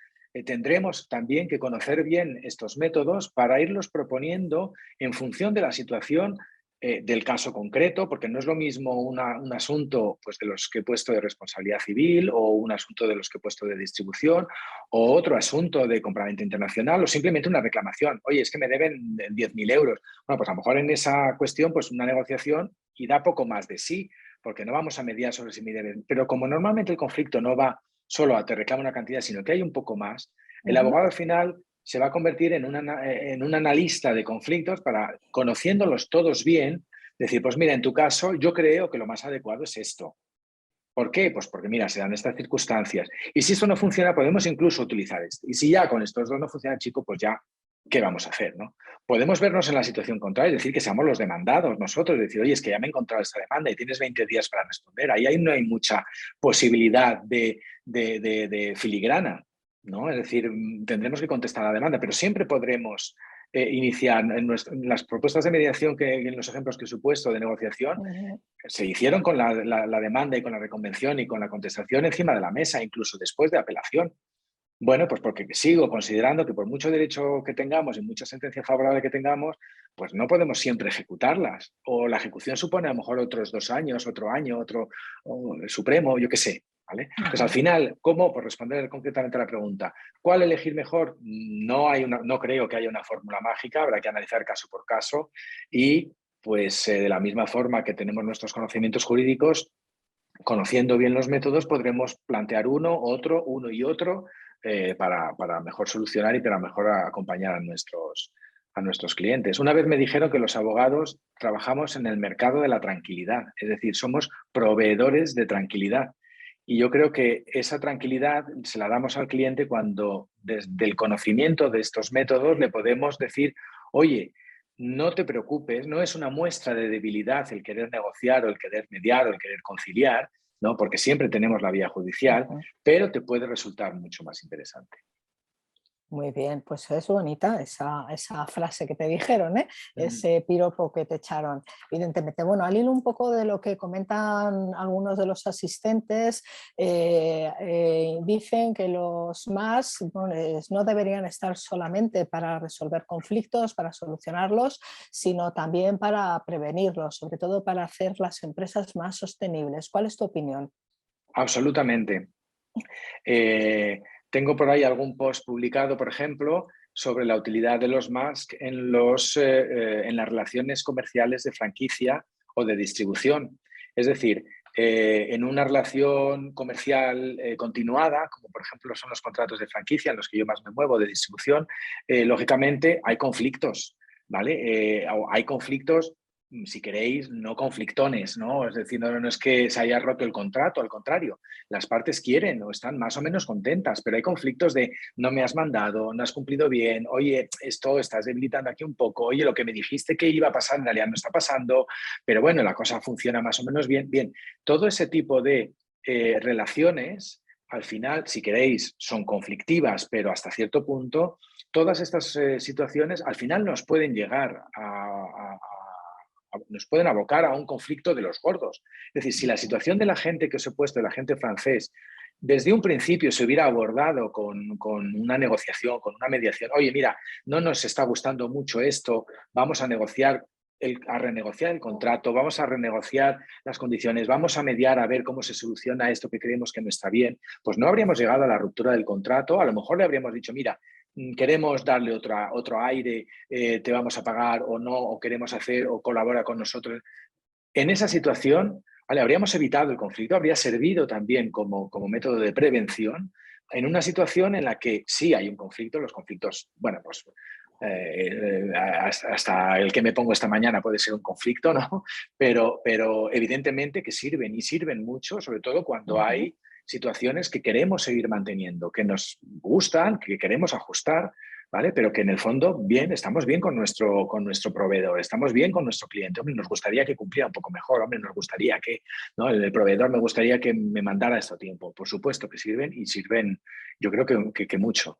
tendremos también que conocer bien estos métodos para irlos proponiendo en función de la situación del caso concreto, porque no es lo mismo un asunto pues, de los que he puesto de responsabilidad civil o un asunto de los que he puesto de distribución o otro asunto de compraventa internacional o simplemente una reclamación. Oye, es que me deben 10.000 euros. Bueno, pues a lo mejor en esa cuestión pues una negociación y da poco más de sí, porque no vamos a mediar sobre si me deben. Pero como normalmente el conflicto no va solo a te reclamo una cantidad, sino que hay un poco más, el Uh-huh. abogado al final se va a convertir en un analista de conflictos para, conociéndolos todos bien, decir, pues mira, en tu caso yo creo que lo más adecuado es esto. ¿Por qué? Pues porque, mira, se dan estas circunstancias. Y si esto no funciona, podemos incluso utilizar esto. Y si ya con estos dos no funciona, chico, pues ya, ¿qué vamos a hacer? ¿No? Podemos vernos en la situación contraria, es decir, que seamos los demandados nosotros, decir, oye, es que ya me he encontrado esta demanda y tienes 20 días para responder. Ahí no hay mucha posibilidad de filigrana, ¿no? Es decir, tendremos que contestar a la demanda, pero siempre podremos iniciar en las propuestas de mediación, que en los ejemplos que he supuesto de negociación, Uh-huh. se hicieron con la demanda y con la reconvención y con la contestación encima de la mesa, incluso después de apelación. Bueno, pues porque sigo considerando que por mucho derecho que tengamos y mucha sentencia favorable que tengamos, pues no podemos siempre ejecutarlas. O la ejecución supone a lo mejor otros 2 años, otro año, otro Supremo, yo qué sé. ¿Vale? Entonces, al Uh-huh. final, ¿cómo? Por responder concretamente a la pregunta, ¿cuál elegir mejor? No creo que haya una fórmula mágica, habrá que analizar caso por caso y, pues, de la misma forma que tenemos nuestros conocimientos jurídicos, conociendo bien los métodos, podremos plantear uno y otro, para mejor solucionar y para mejor acompañar a a nuestros clientes. Una vez me dijeron que los abogados trabajamos en el mercado de la tranquilidad, es decir, somos proveedores de tranquilidad. Y yo creo que esa tranquilidad se la damos al cliente cuando desde el conocimiento de estos métodos le podemos decir, oye, no te preocupes, no es una muestra de debilidad el querer negociar o el querer mediar o el querer conciliar, ¿no? Porque siempre tenemos la vía judicial, pero te puede resultar mucho más interesante. Muy bien, pues es bonita esa frase que te dijeron, ¿eh? Ese piropo que te echaron, evidentemente. Bueno, al hilo un poco de lo que comentan algunos de los asistentes, dicen que los MAS no deberían estar solamente para resolver conflictos, para solucionarlos, sino también para prevenirlos, sobre todo para hacer las empresas más sostenibles. ¿Cuál es tu opinión? Absolutamente. Tengo por ahí algún post publicado, por ejemplo, sobre la utilidad de los MASC en las relaciones comerciales de franquicia o de distribución. Es decir, en una relación comercial continuada, como por ejemplo son los contratos de franquicia en los que yo más me muevo, de distribución, lógicamente hay conflictos, ¿vale? Hay conflictos, si queréis, no conflictones, ¿no? Es decir, no es que se haya roto el contrato, al contrario, las partes quieren o están más o menos contentas, pero hay conflictos de no me has mandado, no has cumplido bien, oye, esto estás debilitando aquí un poco, oye, lo que me dijiste que iba a pasar en realidad no está pasando, pero bueno, la cosa funciona más o menos bien. Bien, todo ese tipo de relaciones, al final, si queréis, son conflictivas, pero hasta cierto punto, todas estas situaciones al final nos pueden llegar nos pueden abocar a un conflicto de los gordos. Es decir, si la situación de la gente que os he puesto, de la gente francés, desde un principio se hubiera abordado con una negociación, con una mediación, oye, mira, no nos está gustando mucho esto, vamos a negociar, a renegociar el contrato, vamos a renegociar las condiciones, vamos a mediar a ver cómo se soluciona esto que creemos que no está bien, pues no habríamos llegado a la ruptura del contrato, a lo mejor le habríamos dicho, mira, queremos darle otro aire, te vamos a pagar o no, o queremos hacer o colabora con nosotros. En esa situación, vale, habríamos evitado el conflicto, habría servido también como método de prevención en una situación en la que sí hay un conflicto, los conflictos, bueno, pues hasta el que me pongo esta mañana puede ser un conflicto, ¿no? Pero evidentemente que sirven y sirven mucho, sobre todo cuando hay situaciones que queremos seguir manteniendo, que nos gustan, que queremos ajustar, ¿vale? Pero que en el fondo, bien, estamos bien con nuestro proveedor, estamos bien con nuestro cliente. Hombre, nos gustaría que cumpliera un poco mejor, hombre, nos gustaría que, ¿no? El proveedor me gustaría que me mandara esto a tiempo. Por supuesto que sirven y sirven, yo creo que mucho.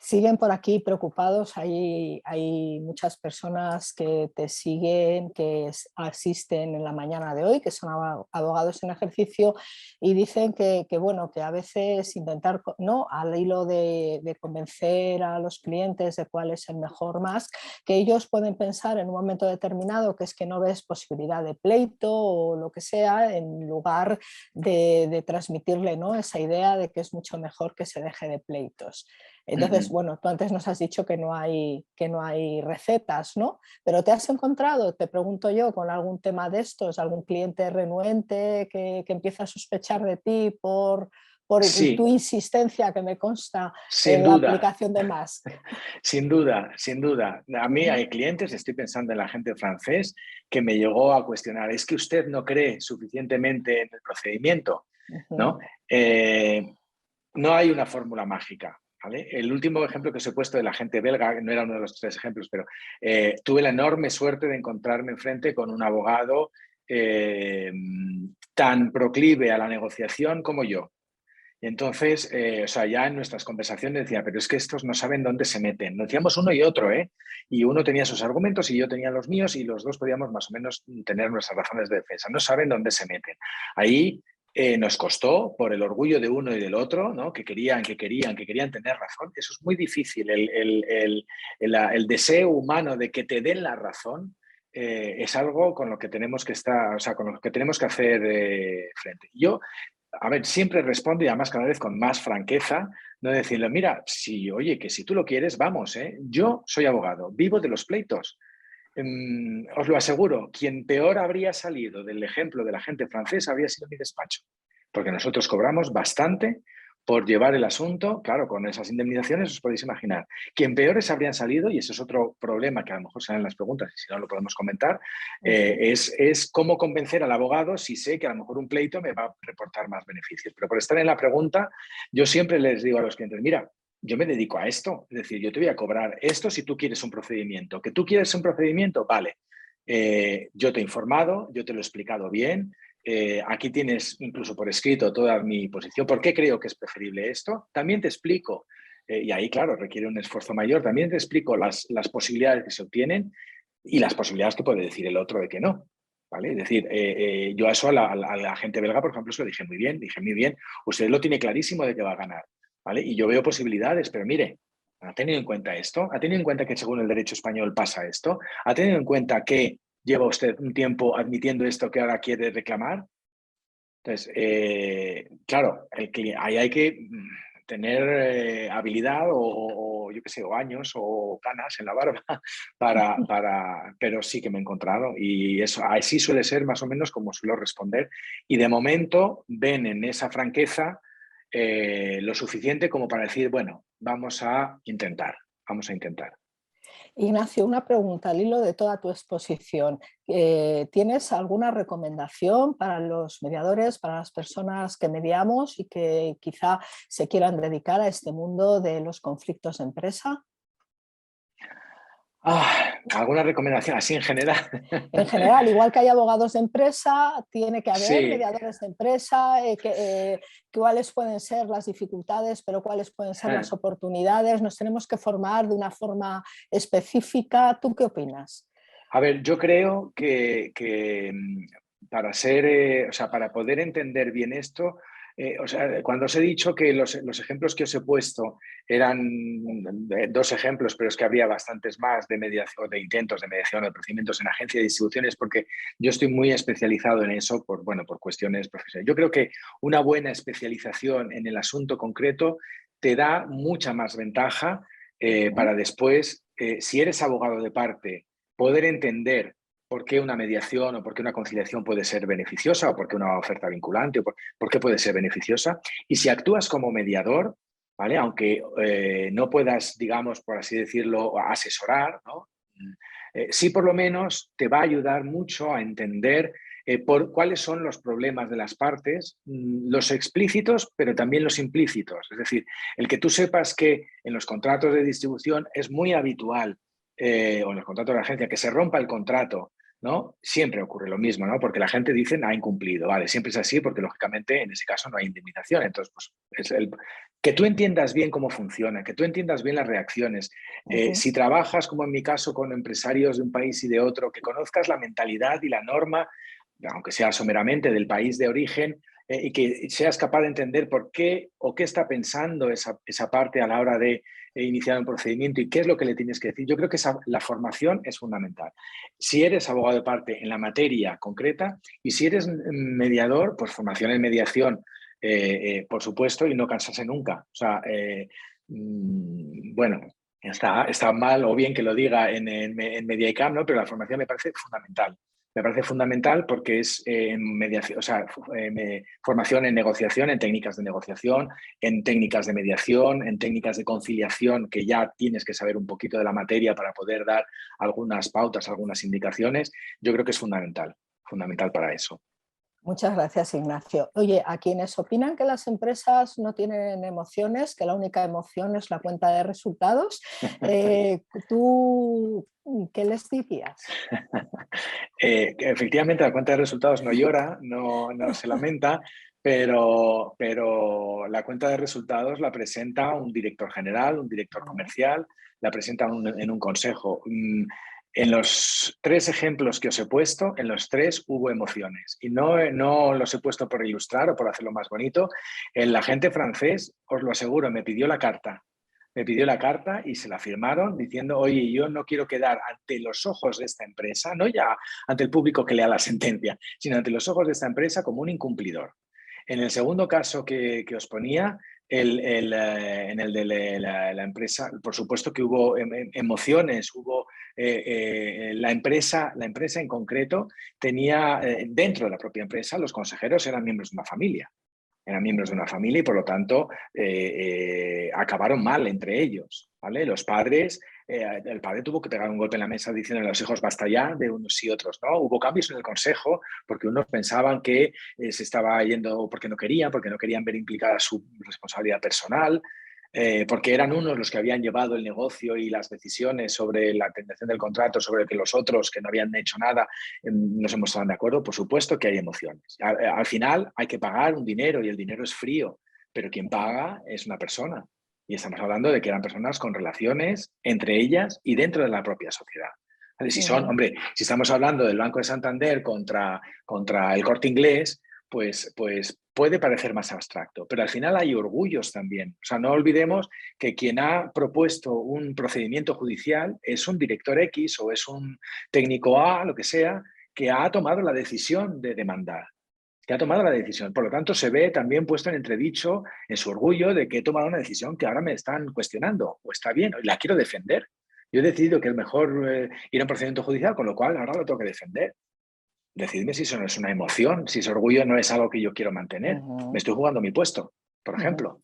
Siguen por aquí preocupados, hay muchas personas que te siguen, que asisten en la mañana de hoy, que son abogados en ejercicio y dicen bueno, que a veces intentar, ¿no? Al hilo de convencer a los clientes de cuál es el mejor MASC, que ellos pueden pensar en un momento determinado que es que no ves posibilidad de pleito o lo que sea, en lugar de transmitirle, ¿no? Esa idea de que es mucho mejor que se deje de pleitos. Entonces, bueno, tú antes nos has dicho que no hay recetas, ¿no? Pero ¿te has encontrado, te pregunto yo, con algún tema de estos, algún cliente renuente que empieza a sospechar de ti por Sí, tu insistencia, que me consta, sin en la duda. aplicación de MASC? Sin duda, sin duda. A mí hay clientes, estoy pensando en la gente francés, que me llegó a cuestionar, ¿es que usted no cree suficientemente en el procedimiento? ¿No? No hay una fórmula mágica. ¿Vale? El último ejemplo que os he puesto de la gente belga, no era uno de los 3 ejemplos, pero tuve la enorme suerte de encontrarme enfrente con un abogado tan proclive a la negociación como yo. Y entonces, o sea, ya en nuestras conversaciones decía, pero es que estos no saben dónde se meten. Lo decíamos uno y otro, ¿eh? Y uno tenía sus argumentos y yo tenía los míos y los dos podíamos más o menos tener nuestras razones de defensa. No saben dónde se meten. Ahí nos costó, por el orgullo de uno y del otro, ¿no? Que querían tener razón. Eso es muy difícil. El deseo humano de que te den la razón es algo con lo que tenemos que estar, o sea, con lo que tenemos que hacer frente. Yo, a ver, siempre respondo y además cada vez con más franqueza, no decirle, mira, si, oye, que si tú lo quieres, vamos, yo soy abogado, vivo de los pleitos. Os lo aseguro, quien peor habría salido del ejemplo de la gente francesa habría sido mi despacho, porque nosotros cobramos bastante por llevar el asunto, claro, con esas indemnizaciones os podéis imaginar que en peores habrían salido, y ese es otro problema que a lo mejor salen en las preguntas y si no lo podemos comentar, es cómo convencer al abogado si sé que a lo mejor un pleito me va a reportar más beneficios. Pero por estar en la pregunta, yo siempre les digo a los clientes, mira, yo me dedico a esto, es decir, yo te voy a cobrar esto si tú quieres un procedimiento. ¿Que tú quieres un procedimiento? Vale, yo te he informado, yo te lo he explicado bien. Aquí tienes incluso por escrito toda mi posición. ¿Por qué creo que es preferible esto? También te explico, y ahí claro requiere un esfuerzo mayor, también te explico las posibilidades que se obtienen y las posibilidades que puede decir el otro de que no. ¿Vale? Es decir, yo a eso a la gente belga, por ejemplo, se lo dije muy bien, usted lo tiene clarísimo de que va a ganar. ¿Vale? Y yo veo posibilidades, pero mire, ¿ha tenido en cuenta esto? ¿Ha tenido en cuenta que según el derecho español pasa esto? ¿Ha tenido en cuenta que lleva usted un tiempo admitiendo esto que ahora quiere reclamar? Entonces, claro, ahí hay que tener habilidad o yo qué sé, o años o canas en la barba pero sí que me he encontrado y eso así suele ser más o menos como suelo responder y de momento ven en esa franqueza lo suficiente como para decir, bueno, vamos a intentar. Ignacio, una pregunta al hilo de toda tu exposición. ¿Tienes alguna recomendación para los mediadores, para las personas que mediamos y que quizá se quieran dedicar a este mundo de los conflictos de empresa? ¿Alguna recomendación así en general? En general, igual que hay abogados de empresa, tiene que haber Sí. mediadores de empresa, cuáles pueden ser las dificultades, pero cuáles pueden ser las oportunidades. Nos tenemos que formar de una forma específica. ¿Tú qué opinas? A ver, yo creo que para para poder entender bien esto, cuando os he dicho que los ejemplos que os he puesto eran dos ejemplos, pero es que habría bastantes más de mediación, de intentos de mediación, de procedimientos en agencia de distribuciones, porque yo estoy muy especializado en eso por cuestiones profesionales. Yo creo que una buena especialización en el asunto concreto te da mucha más ventaja para después, si eres abogado de parte, poder entender por qué una mediación o por qué una conciliación puede ser beneficiosa o por qué una oferta vinculante o por qué puede ser beneficiosa. Y si actúas como mediador, ¿vale? Aunque no puedas, digamos, por así decirlo, asesorar, ¿no? Sí por lo menos te va a ayudar mucho a entender cuáles son los problemas de las partes, los explícitos, pero también los implícitos. Es decir, el que tú sepas que en los contratos de distribución es muy habitual o en los contratos de agencia, que se rompa el contrato, ¿no? Siempre ocurre lo mismo, ¿no? Porque la gente dice, ha incumplido, vale, siempre es así porque lógicamente en ese caso no hay indemnización. Entonces, pues, que tú entiendas bien cómo funciona, que tú entiendas bien las reacciones. Si trabajas, como en mi caso, con empresarios de un país y de otro, que conozcas la mentalidad y la norma, aunque sea someramente del país de origen, y que seas capaz de entender por qué o qué está pensando esa parte a la hora de iniciar un procedimiento y qué es lo que le tienes que decir. Yo creo que la formación es fundamental. Si eres abogado de parte en la materia concreta y si eres mediador, pues formación en mediación, por supuesto, y no cansarse nunca. O sea, bueno, está mal o bien que lo diga en Mediacam, ¿no? Pero la formación me parece fundamental. Me parece fundamental porque es mediación, formación en negociación, en técnicas de negociación, en técnicas de mediación, en técnicas de conciliación, que ya tienes que saber un poquito de la materia para poder dar algunas pautas, algunas indicaciones. Yo creo que es fundamental para eso. Muchas gracias, Ignacio. Oye, a quienes opinan que las empresas no tienen emociones, que la única emoción es la cuenta de resultados, ¿tú qué les dirías? Efectivamente, la cuenta de resultados no llora, no se lamenta, pero la cuenta de resultados la presenta un director general, un director comercial, la presenta en un consejo. En los 3 ejemplos que os he puesto, en los 3 hubo emociones. Y no los he puesto por ilustrar o por hacerlo más bonito. El agente francés, os lo aseguro, me pidió la carta. Me pidió la carta y se la firmaron diciendo, oye, yo no quiero quedar ante los ojos de esta empresa, no ya ante el público que lea la sentencia, sino ante los ojos de esta empresa como un incumplidor. En el segundo caso que os ponía, en el de la empresa, por supuesto que hubo emociones, hubo la empresa en concreto tenía dentro de la propia empresa, los consejeros eran miembros de una familia. eran miembros de una familia y por lo tanto acabaron mal entre ellos, ¿vale? Los padres, el padre tuvo que pegar un golpe en la mesa diciendo a los hijos basta ya de unos y otros, ¿no? Hubo cambios en el consejo porque unos pensaban que se estaba yendo porque no querían ver implicada su responsabilidad personal. Porque eran unos los que habían llevado el negocio y las decisiones sobre la terminación del contrato, sobre que los otros que no habían hecho nada no se mostraban de acuerdo. Por supuesto que hay emociones. Al final hay que pagar un dinero y el dinero es frío, pero quien paga es una persona. Y estamos hablando de que eran personas con relaciones entre ellas y dentro de la propia sociedad. Si son, hombre, si estamos hablando del Banco de Santander contra el Corte Inglés, pues puede parecer más abstracto, pero al final hay orgullos también. O sea, no olvidemos que quien ha propuesto un procedimiento judicial es un director X o es un técnico A, lo que sea, que ha tomado la decisión de demandar, que ha tomado la decisión. Por lo tanto, se ve también puesto en entredicho en su orgullo de que he tomado una decisión que ahora me están cuestionando, o está bien, y la quiero defender. Yo he decidido que es mejor ir a un procedimiento judicial, con lo cual ahora lo tengo que defender. Decidme si eso no es una emoción, si ese orgullo no es algo que yo quiero mantener. Me estoy jugando mi puesto, por ejemplo.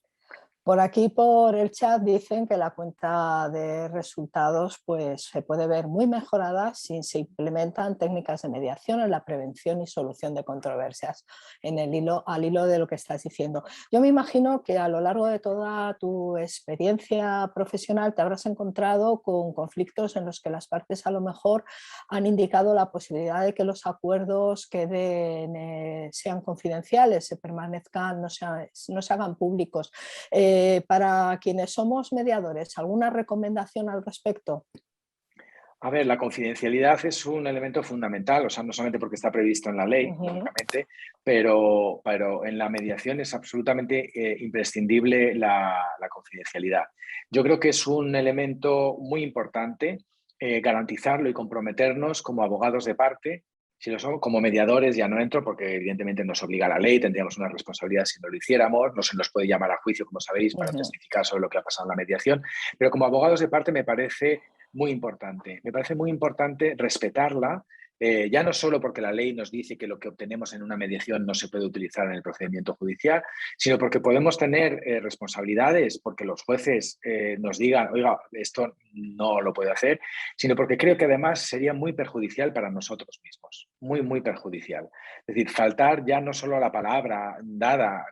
Por aquí, por el chat, dicen que la cuenta de resultados pues, se puede ver muy mejorada si se implementan técnicas de mediación en la prevención y solución de controversias, al hilo de lo que estás diciendo. Yo me imagino que a lo largo de toda tu experiencia profesional te habrás encontrado con conflictos en los que las partes a lo mejor han indicado la posibilidad de que los acuerdos sean confidenciales, se permanezcan, no se hagan públicos. Para quienes somos mediadores, ¿alguna recomendación al respecto? A ver, la confidencialidad es un elemento fundamental, o sea, no solamente porque está previsto en la ley, lógicamente, pero en la mediación es absolutamente imprescindible la confidencialidad. Yo creo que es un elemento muy importante garantizarlo y comprometernos como abogados de parte. Si lo somos, como mediadores ya no entro porque evidentemente nos obliga la ley, tendríamos una responsabilidad si no lo hiciéramos, no se nos puede llamar a juicio, como sabéis, para testificar sobre lo que ha pasado en la mediación, pero como abogados de parte me parece muy importante. Me parece muy importante respetarla, ya no solo porque la ley nos dice que lo que obtenemos en una mediación no se puede utilizar en el procedimiento judicial, sino porque podemos tener responsabilidades, porque los jueces nos digan, oiga, esto no lo puedo hacer, sino porque creo que además sería muy perjudicial para nosotros mismos, muy, muy perjudicial. Es decir, faltar ya no solo a la palabra dada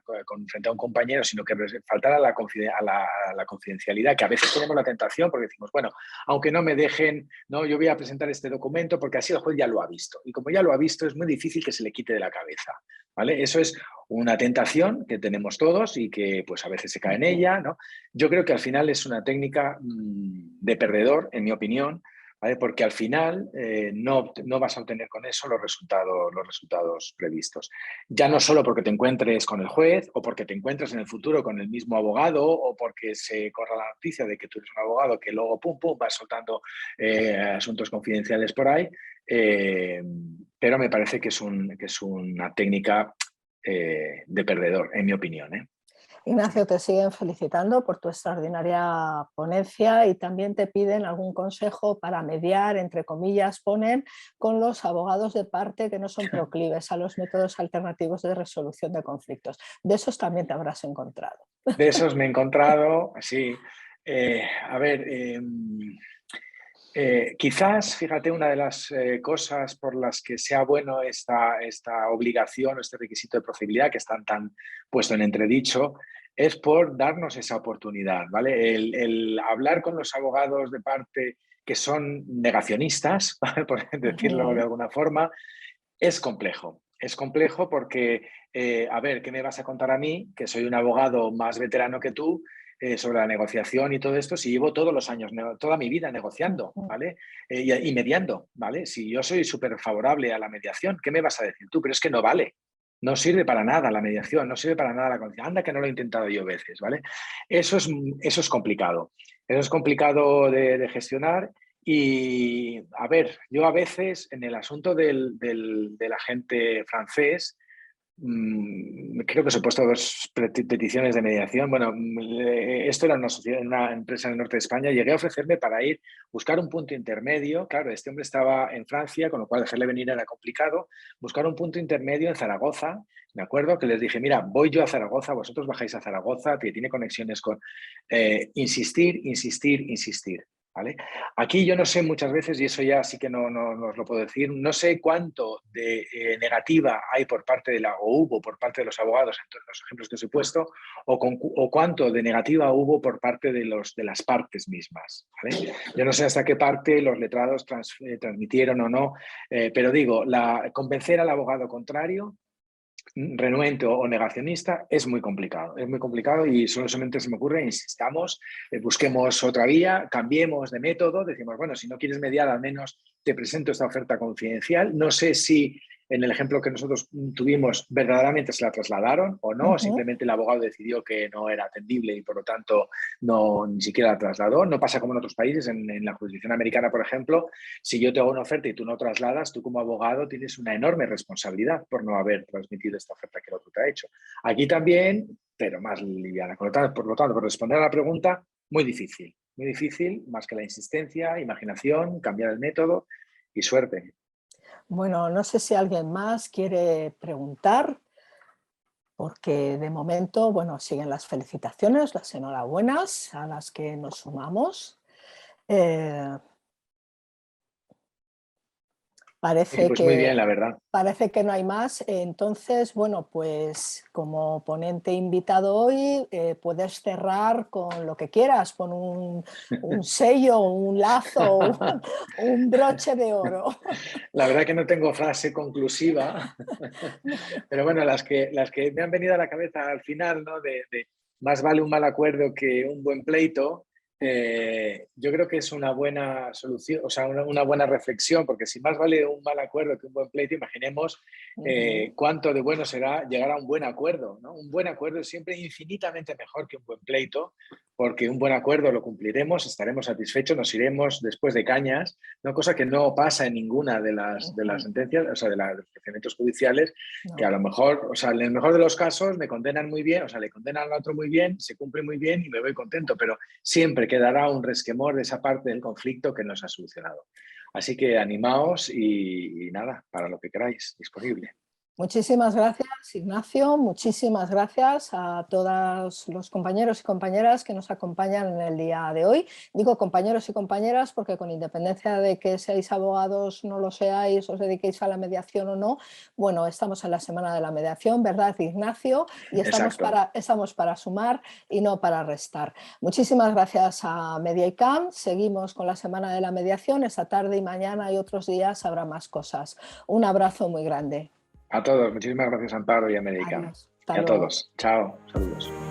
frente a un compañero, sino que faltar a la confidencialidad, que a veces tenemos la tentación porque decimos, bueno, aunque no me dejen, no, yo voy a presentar este documento porque así el juez ya lo ha visto. Y como ya lo ha visto, es muy difícil que se le quite de la cabeza, ¿vale? Eso es una tentación que tenemos todos y que pues a veces se cae en ella, ¿no? Yo creo que al final es una técnica de perdedor, en mi opinión, ¿vale? Porque al final no vas a obtener con eso los resultados previstos. Ya no solo porque te encuentres con el juez o porque te encuentres en el futuro con el mismo abogado o porque se corra la noticia de que tú eres un abogado que luego pum, pum, vas soltando asuntos confidenciales por ahí, pero me parece que es una técnica de perdedor, en mi opinión, ¿eh? Ignacio, te siguen felicitando por tu extraordinaria ponencia y también te piden algún consejo para mediar, entre comillas, ponen, con los abogados de parte que no son proclives a los métodos alternativos de resolución de conflictos. De esos también te habrás encontrado. De esos me he encontrado, sí. A ver, quizás, fíjate, una de las cosas por las que sea bueno esta obligación o este requisito de procedibilidad que están tan puesto en entredicho es por darnos esa oportunidad, ¿vale? El hablar con los abogados de parte que son negacionistas, ¿vale? Por decirlo de alguna forma, es complejo. Es complejo porque, a ver, ¿qué me vas a contar a mí, que soy un abogado más veterano que tú, sobre la negociación y todo esto, si llevo todos los años, toda mi vida negociando, ¿vale? Y mediando, ¿vale? Si yo soy súper favorable a la mediación, ¿qué me vas a decir tú? Pero es que no vale. No sirve para nada la mediación, no sirve para nada la conciliación. Anda que no lo he intentado yo veces, ¿vale? Eso es complicado. Eso es complicado de gestionar. Y, a ver, yo a veces en el asunto del agente francés, Creo que os he puesto 2 peticiones de mediación. Bueno, esto era una empresa en el norte de España. Llegué a ofrecerme para buscar un punto intermedio. Claro, este hombre estaba en Francia, con lo cual dejarle venir era complicado. Buscar un punto intermedio en Zaragoza. Me acuerdo que les dije, mira, voy yo a Zaragoza, vosotros bajáis a Zaragoza, que tiene conexiones con... insistir. ¿Vale? Aquí yo no sé muchas veces, y eso ya sí que no os lo puedo decir, no sé cuánto de negativa hay por parte o hubo por parte de los abogados en todos los ejemplos que os he puesto, o cuánto de negativa hubo por parte de las partes mismas. ¿Vale? Yo no sé hasta qué parte los letrados transmitieron o no, pero digo, convencer al abogado contrario, renuente o negacionista, es muy complicado y solamente se me ocurre, insistamos, busquemos otra vía, cambiemos de método, decimos, bueno, si no quieres mediar, al menos te presento esta oferta confidencial. No sé si en el ejemplo que nosotros tuvimos verdaderamente se la trasladaron o no, simplemente el abogado decidió que no era atendible y por lo tanto ni siquiera la trasladó. No pasa como en otros países, en la jurisdicción americana, por ejemplo, si yo te hago una oferta y tú no trasladas, tú como abogado tienes una enorme responsabilidad por no haber transmitido esta oferta que el otro te ha hecho. Aquí también, pero más liviana. Por lo tanto, por responder a la pregunta, muy difícil, más que la insistencia, imaginación, cambiar el método y suerte. Bueno, no sé si alguien más quiere preguntar, porque de momento, bueno, siguen las felicitaciones, las enhorabuenas a las que nos sumamos. Parece pues que, muy bien, la verdad. Parece que no hay más. Entonces, bueno, pues como ponente invitado hoy, puedes cerrar con lo que quieras, con un sello, un lazo, un broche de oro. La verdad que no tengo frase conclusiva, pero bueno, las que me han venido a la cabeza al final, ¿no? de más vale un mal acuerdo que un buen pleito. Yo creo que es una buena solución, o sea, una buena reflexión, porque si más vale un mal acuerdo que un buen pleito, imaginemos cuánto de bueno será llegar a un buen acuerdo, ¿no? Un buen acuerdo es siempre infinitamente mejor que un buen pleito, porque un buen acuerdo lo cumpliremos, estaremos satisfechos, nos iremos después de cañas, ¿no? Cosa que no pasa en ninguna de las sentencias, o sea, de los procedimientos judiciales, que a lo mejor, o sea, en el mejor de los casos me condenan muy bien, o sea, le condenan al otro muy bien, se cumple muy bien y me voy contento, pero siempre quedará un resquemor de esa parte del conflicto que no se ha solucionado. Así que animaos y nada, para lo que queráis, disponible. Muchísimas gracias, Ignacio. Muchísimas gracias a todos los compañeros y compañeras que nos acompañan en el día de hoy. Digo compañeros y compañeras porque con independencia de que seáis abogados, no lo seáis, os dediquéis a la mediación o no, bueno, estamos en la Semana de la Mediación, ¿verdad, Ignacio? Y estamos para sumar y no para restar. Muchísimas gracias a Mediaicam. Seguimos con la Semana de la Mediación. Esta tarde y mañana y otros días habrá más cosas. Un abrazo muy grande. A todos, muchísimas gracias, Amparo y a Mediaicam. Adiós. Hasta y a luego. todos. Chao, saludos.